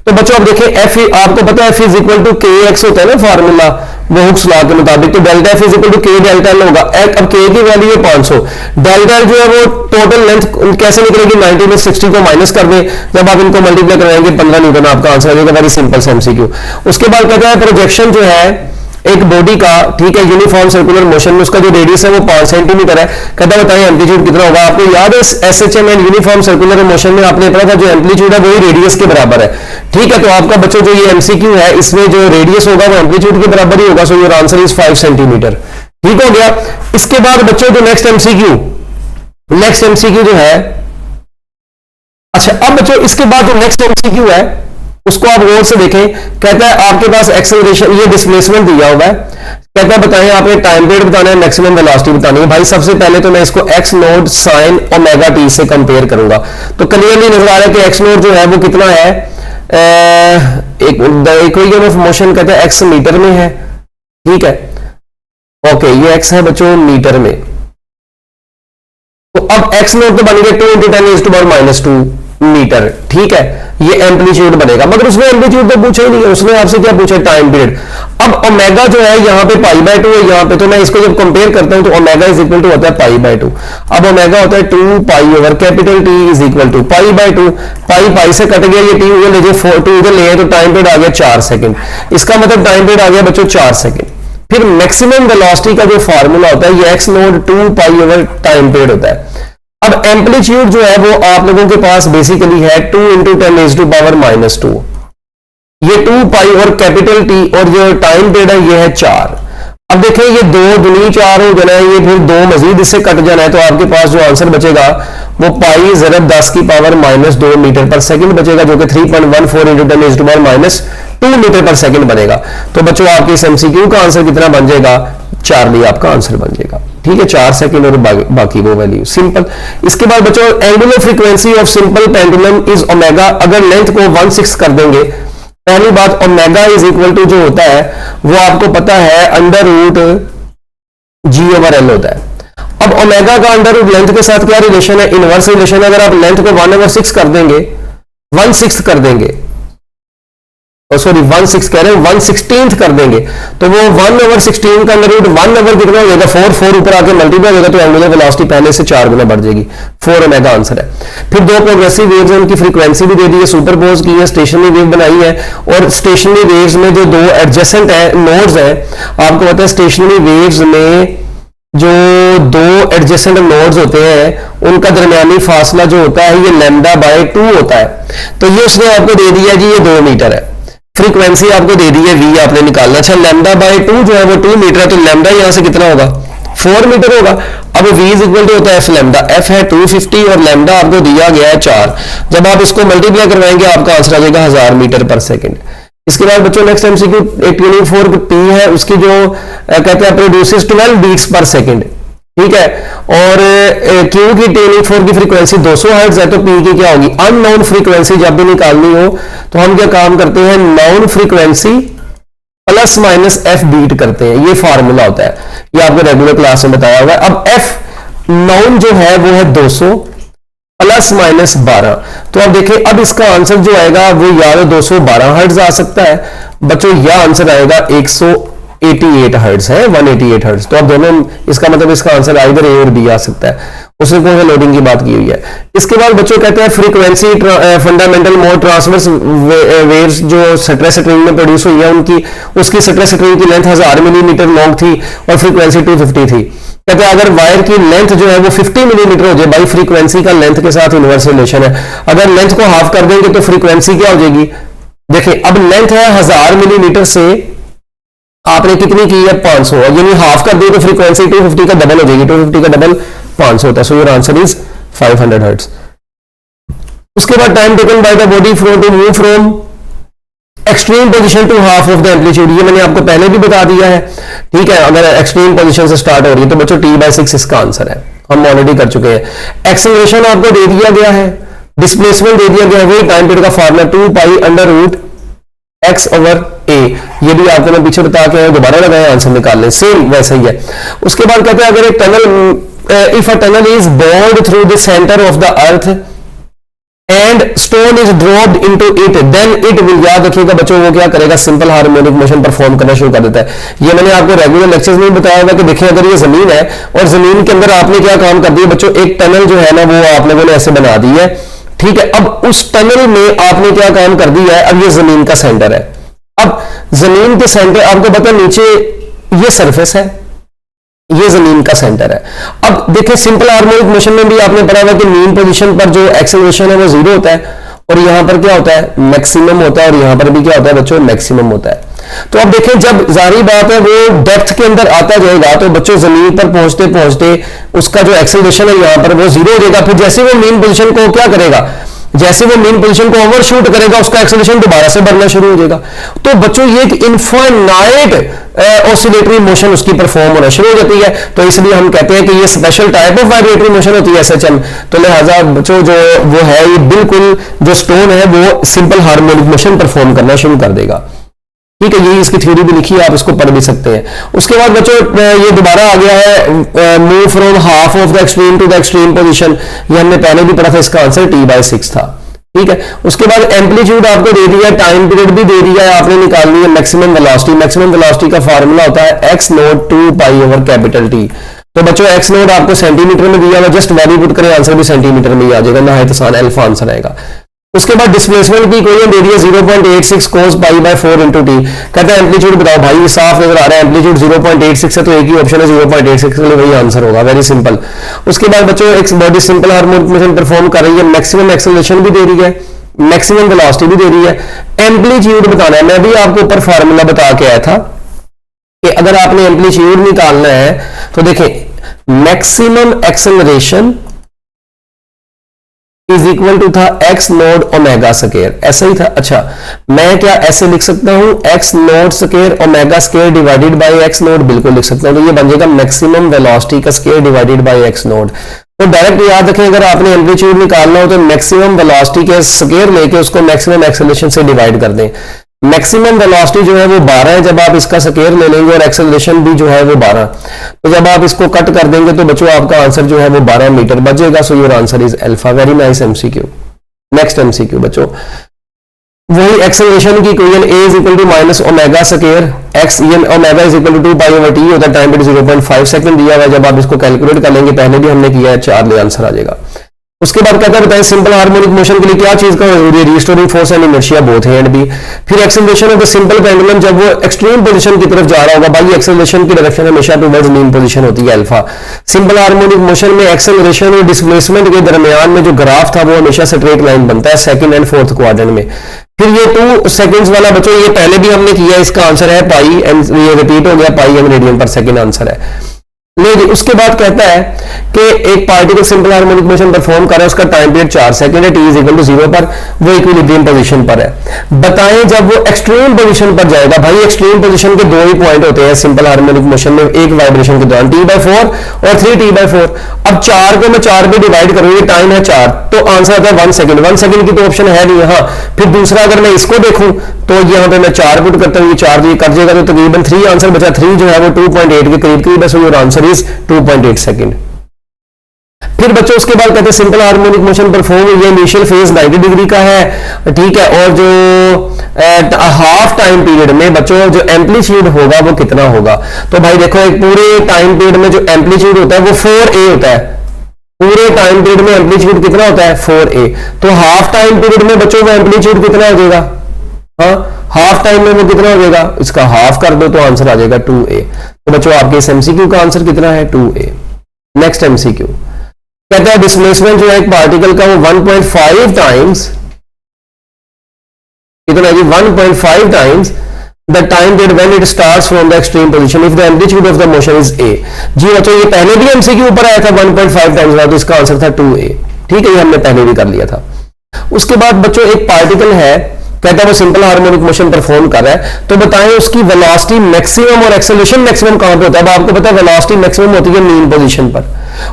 Speaker 1: तो बच्चों अब देखें एफ, आपको पता है एफ इज इक्वल टू के एक्स होता है ना फार्मूला वो हुक्स लॉ के मुताबिक, तो delta F is equal to K delta L होगा। अब के की वैल्यू है 500, डेल्टा एल जो है वो टोटल लेंथ कैसे निकलेगी 90 में 60 को माइनस कर दें, जब आप इनको मल्टीप्लाई कराएंगे 15 न्यूटन आपका आंसर आ जाएगा। वेरी सिंपल से एमसीक्यू। उसके बाद कहता है प्रोजेक्शन जो है एक बॉडी का, ठीक है, यूनिफॉर्म सर्कुलर मोशन में उसका जो रेडियस है वो 5 सेंटीमीटर है। कहता है बताइए एम्पलीट्यूड कितना होगा। आपको याद है SHM and uniform circular motion में आपने पढ़ा था जो एम्पलीट्यूड है वही रेडियस के बराबर है, ठीक है। तो आपका बच्चों जो ये एमसीक्यू है इसमें जो रेडियस होगा वो एम्पलीट्यूड के बराबर ही होगा। सो योर आंसर इज 5 सेंटीमीटर, ठीक हो गया। इसके बाद बच्चों जो नेक्स्ट एमसीक्यू जो है, अच्छा अब बच्चों इसके बाद जो नेक्स्ट एमसीक्यू है उसको आप गौर से देखें। कहता है आपके पास एक्सेलरेशन, ये डिस्प्लेसमेंट दिया हुआ है। कहता है बताएं आपने टाइम पीरियड बताना है, मैक्सिमम वेलोसिटी बतानी है। भाई सबसे पहले तो मैं इसको x note sine omega T से कंपेयर करूंगा। तो क्लियरली नजर आ रहा है कि एक्स नोट जो है वो कितना है, इक्वेशन ऑफ मोशन कहते हैं एक्स मीटर में है, ठीक है। ओके ये एक्स है बच्चों मीटर में। तो अब एक्स नोट तो बन गया 2 × 10⁻⁻² मीटर, ठीक है। ये एम्पलीट्यूड बनेगा, मगर उसने एम्पलीट्यूड तो पूछा ही नहीं है, उसने आपसे क्या पूछा टाइम पीरियड। अब ओमेगा जो है यहाँ पे π/2 है यहाँ पे, तो मैं इसको जब कंपेयर करता हूं तो ओमेगा इज इक्वल टू होता है π/2। अब ओमेगा होता है 2π over capital T is equal to π/2। Pi से कट गया, ये टी उधर ले जाए 2 उधर ले आए तो टाइम पीरियड आ गया 4 सेकंड। इसका मतलब टाइम पीरियड आ गया बच्चों 4 सेकंड। फिर मैक्सिमम वेलोसिटी का जो फार्मूला होता है ये X naught 2π over time period होता है। अब एम्पलीट्यूड जो है वो आप लोगों के पास बेसिकली है 2 × 10⁻²। ये 2π और कैपिटल टी और जो टाइम पीरियड है ये है 4। अब देखें ये 2 दूनी 4 हो जाना है, ये फिर 2 मजीद इससे कट जाना है, तो आपके पास जो आंसर बचेगा वो पाई ज़रब 10⁻²मीटर पर सेकंड बचेगा, जो कि 3.14 × 10⁻² मीटर पर सेकंड बनेगा। तो बच्चों आपके इस एमसीक्यू का आंसर कितना बन जाएगा, चार्ली आपका आंसर बन जाएगा, ठीक है। 4 सेकंड और बाकी वो वैल्यू सिंपल। इसके बाद बच्चों angular frequency of simple pendulum is omega. अगर लेंथ को 1/6 कर देंगे, पहली बात ओमेगा इज इक्वल टू जो होता है वो आपको पता है √g/l होता है। अब ओमेगा का √ लेंथ के साथ क्या रिलेशन है, इनवर्स रिलेशन। अगर आप लेंथ को 1/6 कर देंगे, 1/6 कर देंगे, सॉरी 1/6 कह रहे हैं 1/16 कर देंगे, तो वो 1/16 का √ 1 कितना हो जाएगा 4 ऊपर आके मल्टीप्लाई हो जाएगा, तो एंगुलर वेलोसिटी पहले से 4 गुना बढ़ जाएगी। 4 ओमेगा आंसर है। फिर 2 प्रोग्रेसिव वेव्स हैं, उनकी फ्रीक्वेंसी भी दे दी है, सुपरपोज की है, स्टेशनरी वेव बनाई है। और स्टेशनरी वेव्स में जो 2 एडजेसेंट है नोड्स हैं, आपको पता है स्टेशनरी वेव्स में जो 2 एडजेसेंट नोड्स होते हैं उनका दरमियानी फासला जो होता है ये λ/2 होता है। तो ये उसने आपको दे दिया जी ये 2 मीटर है। फ्रीक्वेंसी आपको दे दी है v आपने निकालना। अच्छा λ/2 जो है वो 2 मीटर है, तो लैम्डा यहां से कितना होगा 4 मीटर होगा। अब v इज इक्वल टू होता है f लैम्डा, f है 250 और लैम्डा आपको दिया गया है 4। जब आप इसको मल्टीप्लाई करवाएंगे आपका आंसर आ जाएगा 1000 मीटर पर सेकंड। इसके बाद बच्चों next MCQ tuning fork P है, उसकी जो कहते हैं प्रोड्यूसेस 12 बीट्स पर सेकंड, ठीक है। और Q की ट्यूनिंग फोर्क की फ्रीक्वेंसी 200 हर्ट्ज है, तो P की क्या होगी। अननोन फ्रीक्वेंसी जब भी निकालनी हो तो हम क्या काम करते हैं, नोन फ्रीक्वेंसी ± f बीट करते हैं, ये फार्मूला होता है, ये आपको रेगुलर क्लास में बताया हुआ है। अब f नोन जो है वो है 200 ± 12। तो अब देखिए अब इसका आंसर जो आएगा वो या तो 212 हर्ट्ज आ सकता है बच्चों, या आंसर आएगा 188 हर्ट्ज है, 188 हर्ट्ज। तो अब दोनों, इसका मतलब इसका आंसर आइदर ए और बी आ सकता है, उसने कोई लोडिंग की बात की हुई है। इसके बाद बच्चों कहते हैं frequency fundamental mode transverse waves जो स्ट्रेस स्ट्रिंग में प्रोड्यूस हुई है उनकी, उसकी स्ट्रेस स्ट्रिंग की लेंथ 1000 मिलीमीटर लॉन्ग थी और फ्रीक्वेंसी 250 थी। कहते हैं अगर वायर की लेंथ जो है वो 50 मिलीमीटर हो जाए, बाई फ्रीक्वेंसी का लेंथ के साथ इनवर्स रिलेशन है। अगर लेंथ को हाफ कर देंगे तो फ्रीक्वेंसी क्या हो जाएगी। देखिए अब लेंथ है 1000 मिलीमीटर से आपने कितनी की है 500, यानी हाफ कर दी तो फ्रीक्वेंसी 250 का डबल हो जाएगी, 250 का डबल 500 होता है। So your answer is 500 hertz. उसके बाद time taken by the body from to move from extreme position to half of the amplitude, ये मैंने आपको पहले भी बता दिया है, ठीक है। अगर एक्सट्रीम पोजीशन से स्टार्ट हो रही है तो बच्चों T/6 इसका आंसर है, हम ऑलरेडी कर चुके हैं। एक्सेलरेशन आपको दे दिया गया है, डिस्प्लेसमेंट दे दिया गया है, वही टाइम पीरियड का formula 2π √f x over a, ये भी आपको मैं पीछे बता के दोबारा लगाया, आंसर निकाल लें, सेम वैसा ही है। उसके बाद कहते हैं अगर एक tunnel, if a tunnel is bored through the centre of the earth and stone is dropped into it then it will, याद रखिएगा बच्चों वो क्या करेगा, सिंपल हार्मोनिक मोशन परफॉर्म करना शुरू कर देता है। ये मैंने आपको रेगुलर लेक्चर्स में बताया था कि देखिए अगर ये जमीन है और जमीन के अंदर आपने क्या काम कर दिया बच्चों, एक टनल जो है ना वो आप लोगों ने ऐसे बना दी है, ठीक है। अब उस टनल में आपने क्या काम कर दिया है, अब ये जमीन का सेंटर है, अब जमीन के सेंटर आपको पता नीचे ये सरफेस है, ये जमीन का सेंटर है। अब देखिए सिंपल हार्मोनिक मोशन में भी आपने पढ़ा हुआ कि मीन पोजीशन पर जो एक्सेलरेशन है वो 0 होता है और यहां पर क्या होता है, मैक्सिमम होता है, और यहां पर भी क्या होता है बच्चों, मैक्सिमम होता है। तो अब देखिए जब जारी बात है वो डेप्थ के अंदर आता जाएगा तो बच्चों जमीन पर पहुंचते पहुंचते उसका जो एक्सेलरेशन है यहां पर वो 0 हो जाएगा। फिर जैसे वो मीन पोजीशन को क्या करेगा, जैसे वो मीन पोजीशन को ओवरशूट करेगा उसका एक्सेलरेशन दोबारा से बढ़ना शुरू हो जाएगा। तो बच्चों ये एक इनफाइनाइट ऑसिलेटरी मोशन उसकी परफॉर्म होना शुरू हो जाती है। तो इसलिए हम कहते हैं कि ये special type of vibratory motion होती है एसएचएम। तो लिहाजा बच्चों जो वो है ये बिल्कुल जो स्टोन है वो सिंपल हार्मोनिक मोशन परफॉर्म करना शुरू कर देगा, ठीक है। यही इसकी थ्योरी भी लिखी है, आप इसको पढ़ भी सकते हैं। उसके बाद बच्चों ये दोबारा आ गया है move from half of the extreme to the extreme position, ये हमने पहले भी पढ़ा था, इसका आंसर t/6 था, ठीक है। उसके बाद एम्पलीट्यूड आपको दे दिया, टाइम पीरियड भी दे दिया है, आपने निकालनी है मैक्सिमम वेलोसिटी। मैक्सिमम वेलोसिटी का फार्मूला होता है x not 2 pi over capital T। तो बच्चों x नॉट आपको सेंटीमीटर में दिया हुआ, जस्ट वैल्यू पुट करें, आंसर भी सेंटीमीटर में ही आ जाएगा, ना आसान अल्फा आंसर आएगा। उसके बाद डिस्प्लेसमेंट की इक्वेशन दे दी है 0.86 cos π/4 into t। कहते हैं एम्पलीट्यूड बताओ, भाई ये साफ नजर आ रहा है एम्पलीट्यूड 0.86 है तो एक ही ऑप्शन है 0.86 के लिए वही आंसर होगा, वेरी सिंपल। उसके बाद बच्चों एक body simple harmonic motion perform कर रही है, मैक्सिमम एक्सेलरेशन भी दे रही है, मैक्सिमम वेलोसिटी भी दे रही है, एम्पलीट्यूड बताना है। मैं भी आपको ऊपर फार्मूला बता के आया था कि अगर आपने एम्पलीट्यूड निकालना है तो देखें maximum acceleration is equal to था एक्स नोड ओमेगा स्क्वायर, ऐसा ही था। अच्छा मैं क्या ऐसे लिख सकता हूं, x node square omega square divided by x node, बिल्कुल लिख सकता हूं। तो ये बन जाएगा मैक्सिमम वेलोसिटी का square divided by x node. तो डायरेक्ट याद रखें अगर आपने एम्पलीट्यूड निकालना हो तो मैक्सिमम वेलोसिटी के स्क्वायर लेके उसको मैक्सिमम एक्सेलरेशन से डिवाइड कर दें। मैक्सिमम वेलोसिटी जो है वो 12 है, जब आप इसका स्क्वायर ले लेंगे और एक्सेलरेशन भी जो है वो 12, तो जब आप इसको कट कर देंगे तो बच्चों आपका आंसर जो है वो 12 मीटर बचेगा। So your answer is alpha. Very nice MCQ. Next MCQ बच्चों वही एक्सेलरेशन की equation a is equal to minus omega square x, ये omega is equal to 2 pi over t होता है, टाइम पीरियड 0.5 सेकंड दिया हुआ है। जब आप इसको कैलकुलेट कर लेंगे, पहले भी हमने किया है, 4 ले आंसर आ जाएगा। उसके बाद कहता है बताएं सिंपल हार्मोनिक मोशन के लिए क्या चीज का जरूरी है, restoring force and inertia both है एंड बी। फिर acceleration of the simple pendulum जब वो एक्सट्रीम पोजीशन की तरफ जा रहा होगा, भाई एक्सेलरेशन की डायरेक्शन हमेशा टुवर्ड्स मीन पोजीशन होती है अल्फा। सिंपल हार्मोनिक मोशन में एक्सेलरेशन और डिस्प्लेसमेंट के दरमियान में जो ग्राफ था वो हमेशा स्ट्रेट लाइन बनता है सेकंड एंड फोर्थ क्वाड्रेंट में। फिर ये 2 सेकंड्स वाला बच्चों ये पहले भी हमने किया, इसका आंसर है पाई, एंड ये रिपीट हो गया, पाई एम रेडियन पर सेकंड आंसर है। लेकिन उसके बाद कहता है कि एक particle simple harmonic motion perform कर रहा है, उसका टाइम पीरियड 4 सेकंड है, t इज इक्वल टू 0 पर, वो इक्विलिब्रियम पोजीशन पर है। बताएं जब वो एक्सट्रीम पोजीशन पर जाएगा, भाई एक्सट्रीम पोजीशन के 2 ही पॉइंट होते हैं सिंपल हार्मोनिक मोशन में एक वाइब्रेशन के दौरान, t/4 और 3t/4। अब 4 को मैं 4 पे डिवाइड करूंगी, टाइम है 4, तो आंसर आता है 1 सेकंड। 1 सेकंड की तो ऑप्शन है नहीं यहाँ। फिर दूसरा अगर मैं इसको देखूं तो यहाँ पे मैं 4 पुट करता हूँ, ये 4 तो ये कर जाएगा, तो तकरीबन 3 आंसर बचा। 3 जो है वो 2.8 के करीब करीब है, so your answer is 2.8 second. फिर बच्चों उसके बाद कहते हैं सिंपल हार्मोनिक मोशन परफॉर्म, ये इनिशियल फेज 90 डिग्री का है, ठीक है। और जो हाफ टाइम पीरियड में बच्चों जो एम्पलीट्यूड होगा वो कितना होगा, तो भाई देखो एक पूरे टाइम पीरियड में जो एम्पलीट्यूड होता है वो 4a होता है। पूरे टाइम पीरियड में एम्पलीट्यूड कितना होता है 4a, तो हाफ टाइम पीरियड में बच्चों वो एम्पलीट्यूड कितना हो जाएगा, हाँ हाफ टाइम में वो कितना हो जाएगा, इसका हाफ कर दो तो आंसर आ जाएगा 2a। तो बच्चों आपके इस एमसीक्यू का आंसर कितना है 2a। नेक्स्ट एमसीक्यू कहता है डिस्प्लेसमेंट जो है एक पार्टिकल का वो 1.5 टाइम्स कितना है 1.5 times the time period when it starts from the extreme position if the amplitude of the motion is a। जी बच्चों ये पहले भी एमसीक्यू ऊपर आया था 1.5 टाइम्स वाला, तो इसका आंसर था 2a, ठीक है, ये हमने पहले भी कर लिया था। उसके बाद बच्चों एक पार्टिकल है, कहता है वो सिंपल हार्मोनिक मोशन परफॉर्म कर रहा है, तो बताएं उसकी वेलोसिटी मैक्सिमम और एक्सेलरेशन मैक्सिमम कहां पे होता है। अब आपको पता है वेलोसिटी मैक्सिमम होती है मीन पोजीशन पर,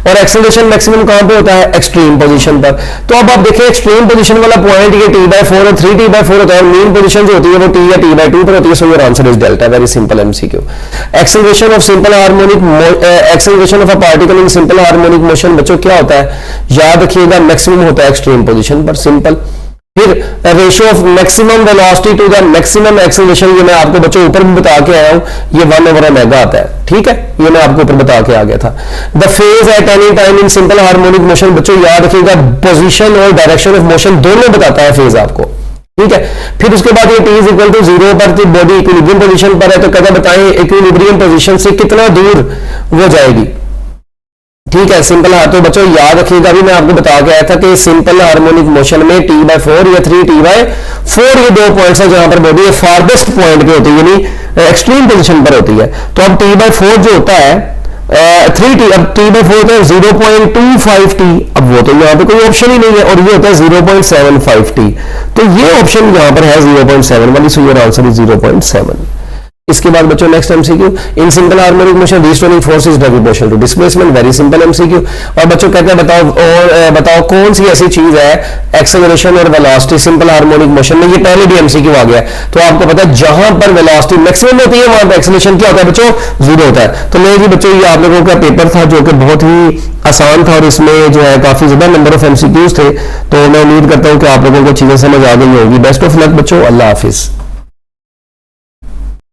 Speaker 1: और एक्सेलरेशन मैक्सिमम कहां पे होता है, एक्सट्रीम पोजीशन पर। तो अब आप देखिए एक्सट्रीम पोजीशन वाला पॉइंट ये t/4 और 3t/4 होता है, मीन पोजीशन जो होती है वो t या t/2 पर होती है। So your answer is delta, very simple MCQ. Acceleration of simple harmonic acceleration of a particle in simple harmonic motion बच्चों क्या होता है, याद रखिएगा मैक्सिमम होता है एक्सट्रीम पोजीशन पर, सिंपल। फिर ratio of maximum velocity to the maximum acceleration, ये मैं आपको बच्चों ऊपर भी बता के आया हूं, ये 1/ω आता है, ठीक है, ये मैं आपको ऊपर बता के आ गया था। The phase at any time in simple harmonic motion बच्चों याद रखिएगा पोजीशन और डायरेक्शन ऑफ मोशन दोनों बताता है फेज आपको, ठीक है। फिर उसके बाद ये t इज इक्वल टू 0 पर बॉडी इक्विलिब्रियम पोजीशन पर है, तो कहता बताएं इक्विलिब्रियम पोजीशन से कितना दूर वो जाएगी, ठीक है, सिंपल। तो बच्चों याद रखिएगा, भी मैं आपको बता के आया था कि सिंपल हार्मोनिक मोशन में t/4 या 3t/4 ये दो पॉइंट्स है जहां पर बॉडी फारदेस्ट पॉइंट पे होती है, यानी एक्सट्रीम पोजीशन पर होती है। तो अब t/4 जो होता है 3t, अब t/4 होता है 0.25t, अब वो तो यहाँ पे कोई ऑप्शन ही नहीं है, और ये होता है 0.75t, तो ये ऑप्शन यहाँ पर है 0.7 वाली, सो योर आंसर इज 0.7। इसके बाद बच्चों next MCQ, in simple harmonic motion restoring force is proportional to displacement, very simple MCQ. और बच्चों कहते हैं बताओ कौन सी ऐसी चीज है एक्सेलरेशन और वेलोसिटी सिंपल हार्मोनिक मोशन में, ये पहले भी एमसीक्यू आ गया, तो आपको पता है जहां पर वेलोसिटी मैक्सिमम होती है वहां पर एक्सेलरेशन क्या होता है बच्चों, 0 होता है। तो ले जी बच्चों, ये आप लोगों का पेपर था जो कि बहुत ही आसान था और इसमें जो है काफी ज्यादा नंबर ऑफ एमसीक्यूज थे, तो मैं उम्मीद करता हूं कि आप लोगों को चीजें समझ आ गई होगी। बेस्ट ऑफ लक बच्चों, अल्लाह हाफिज।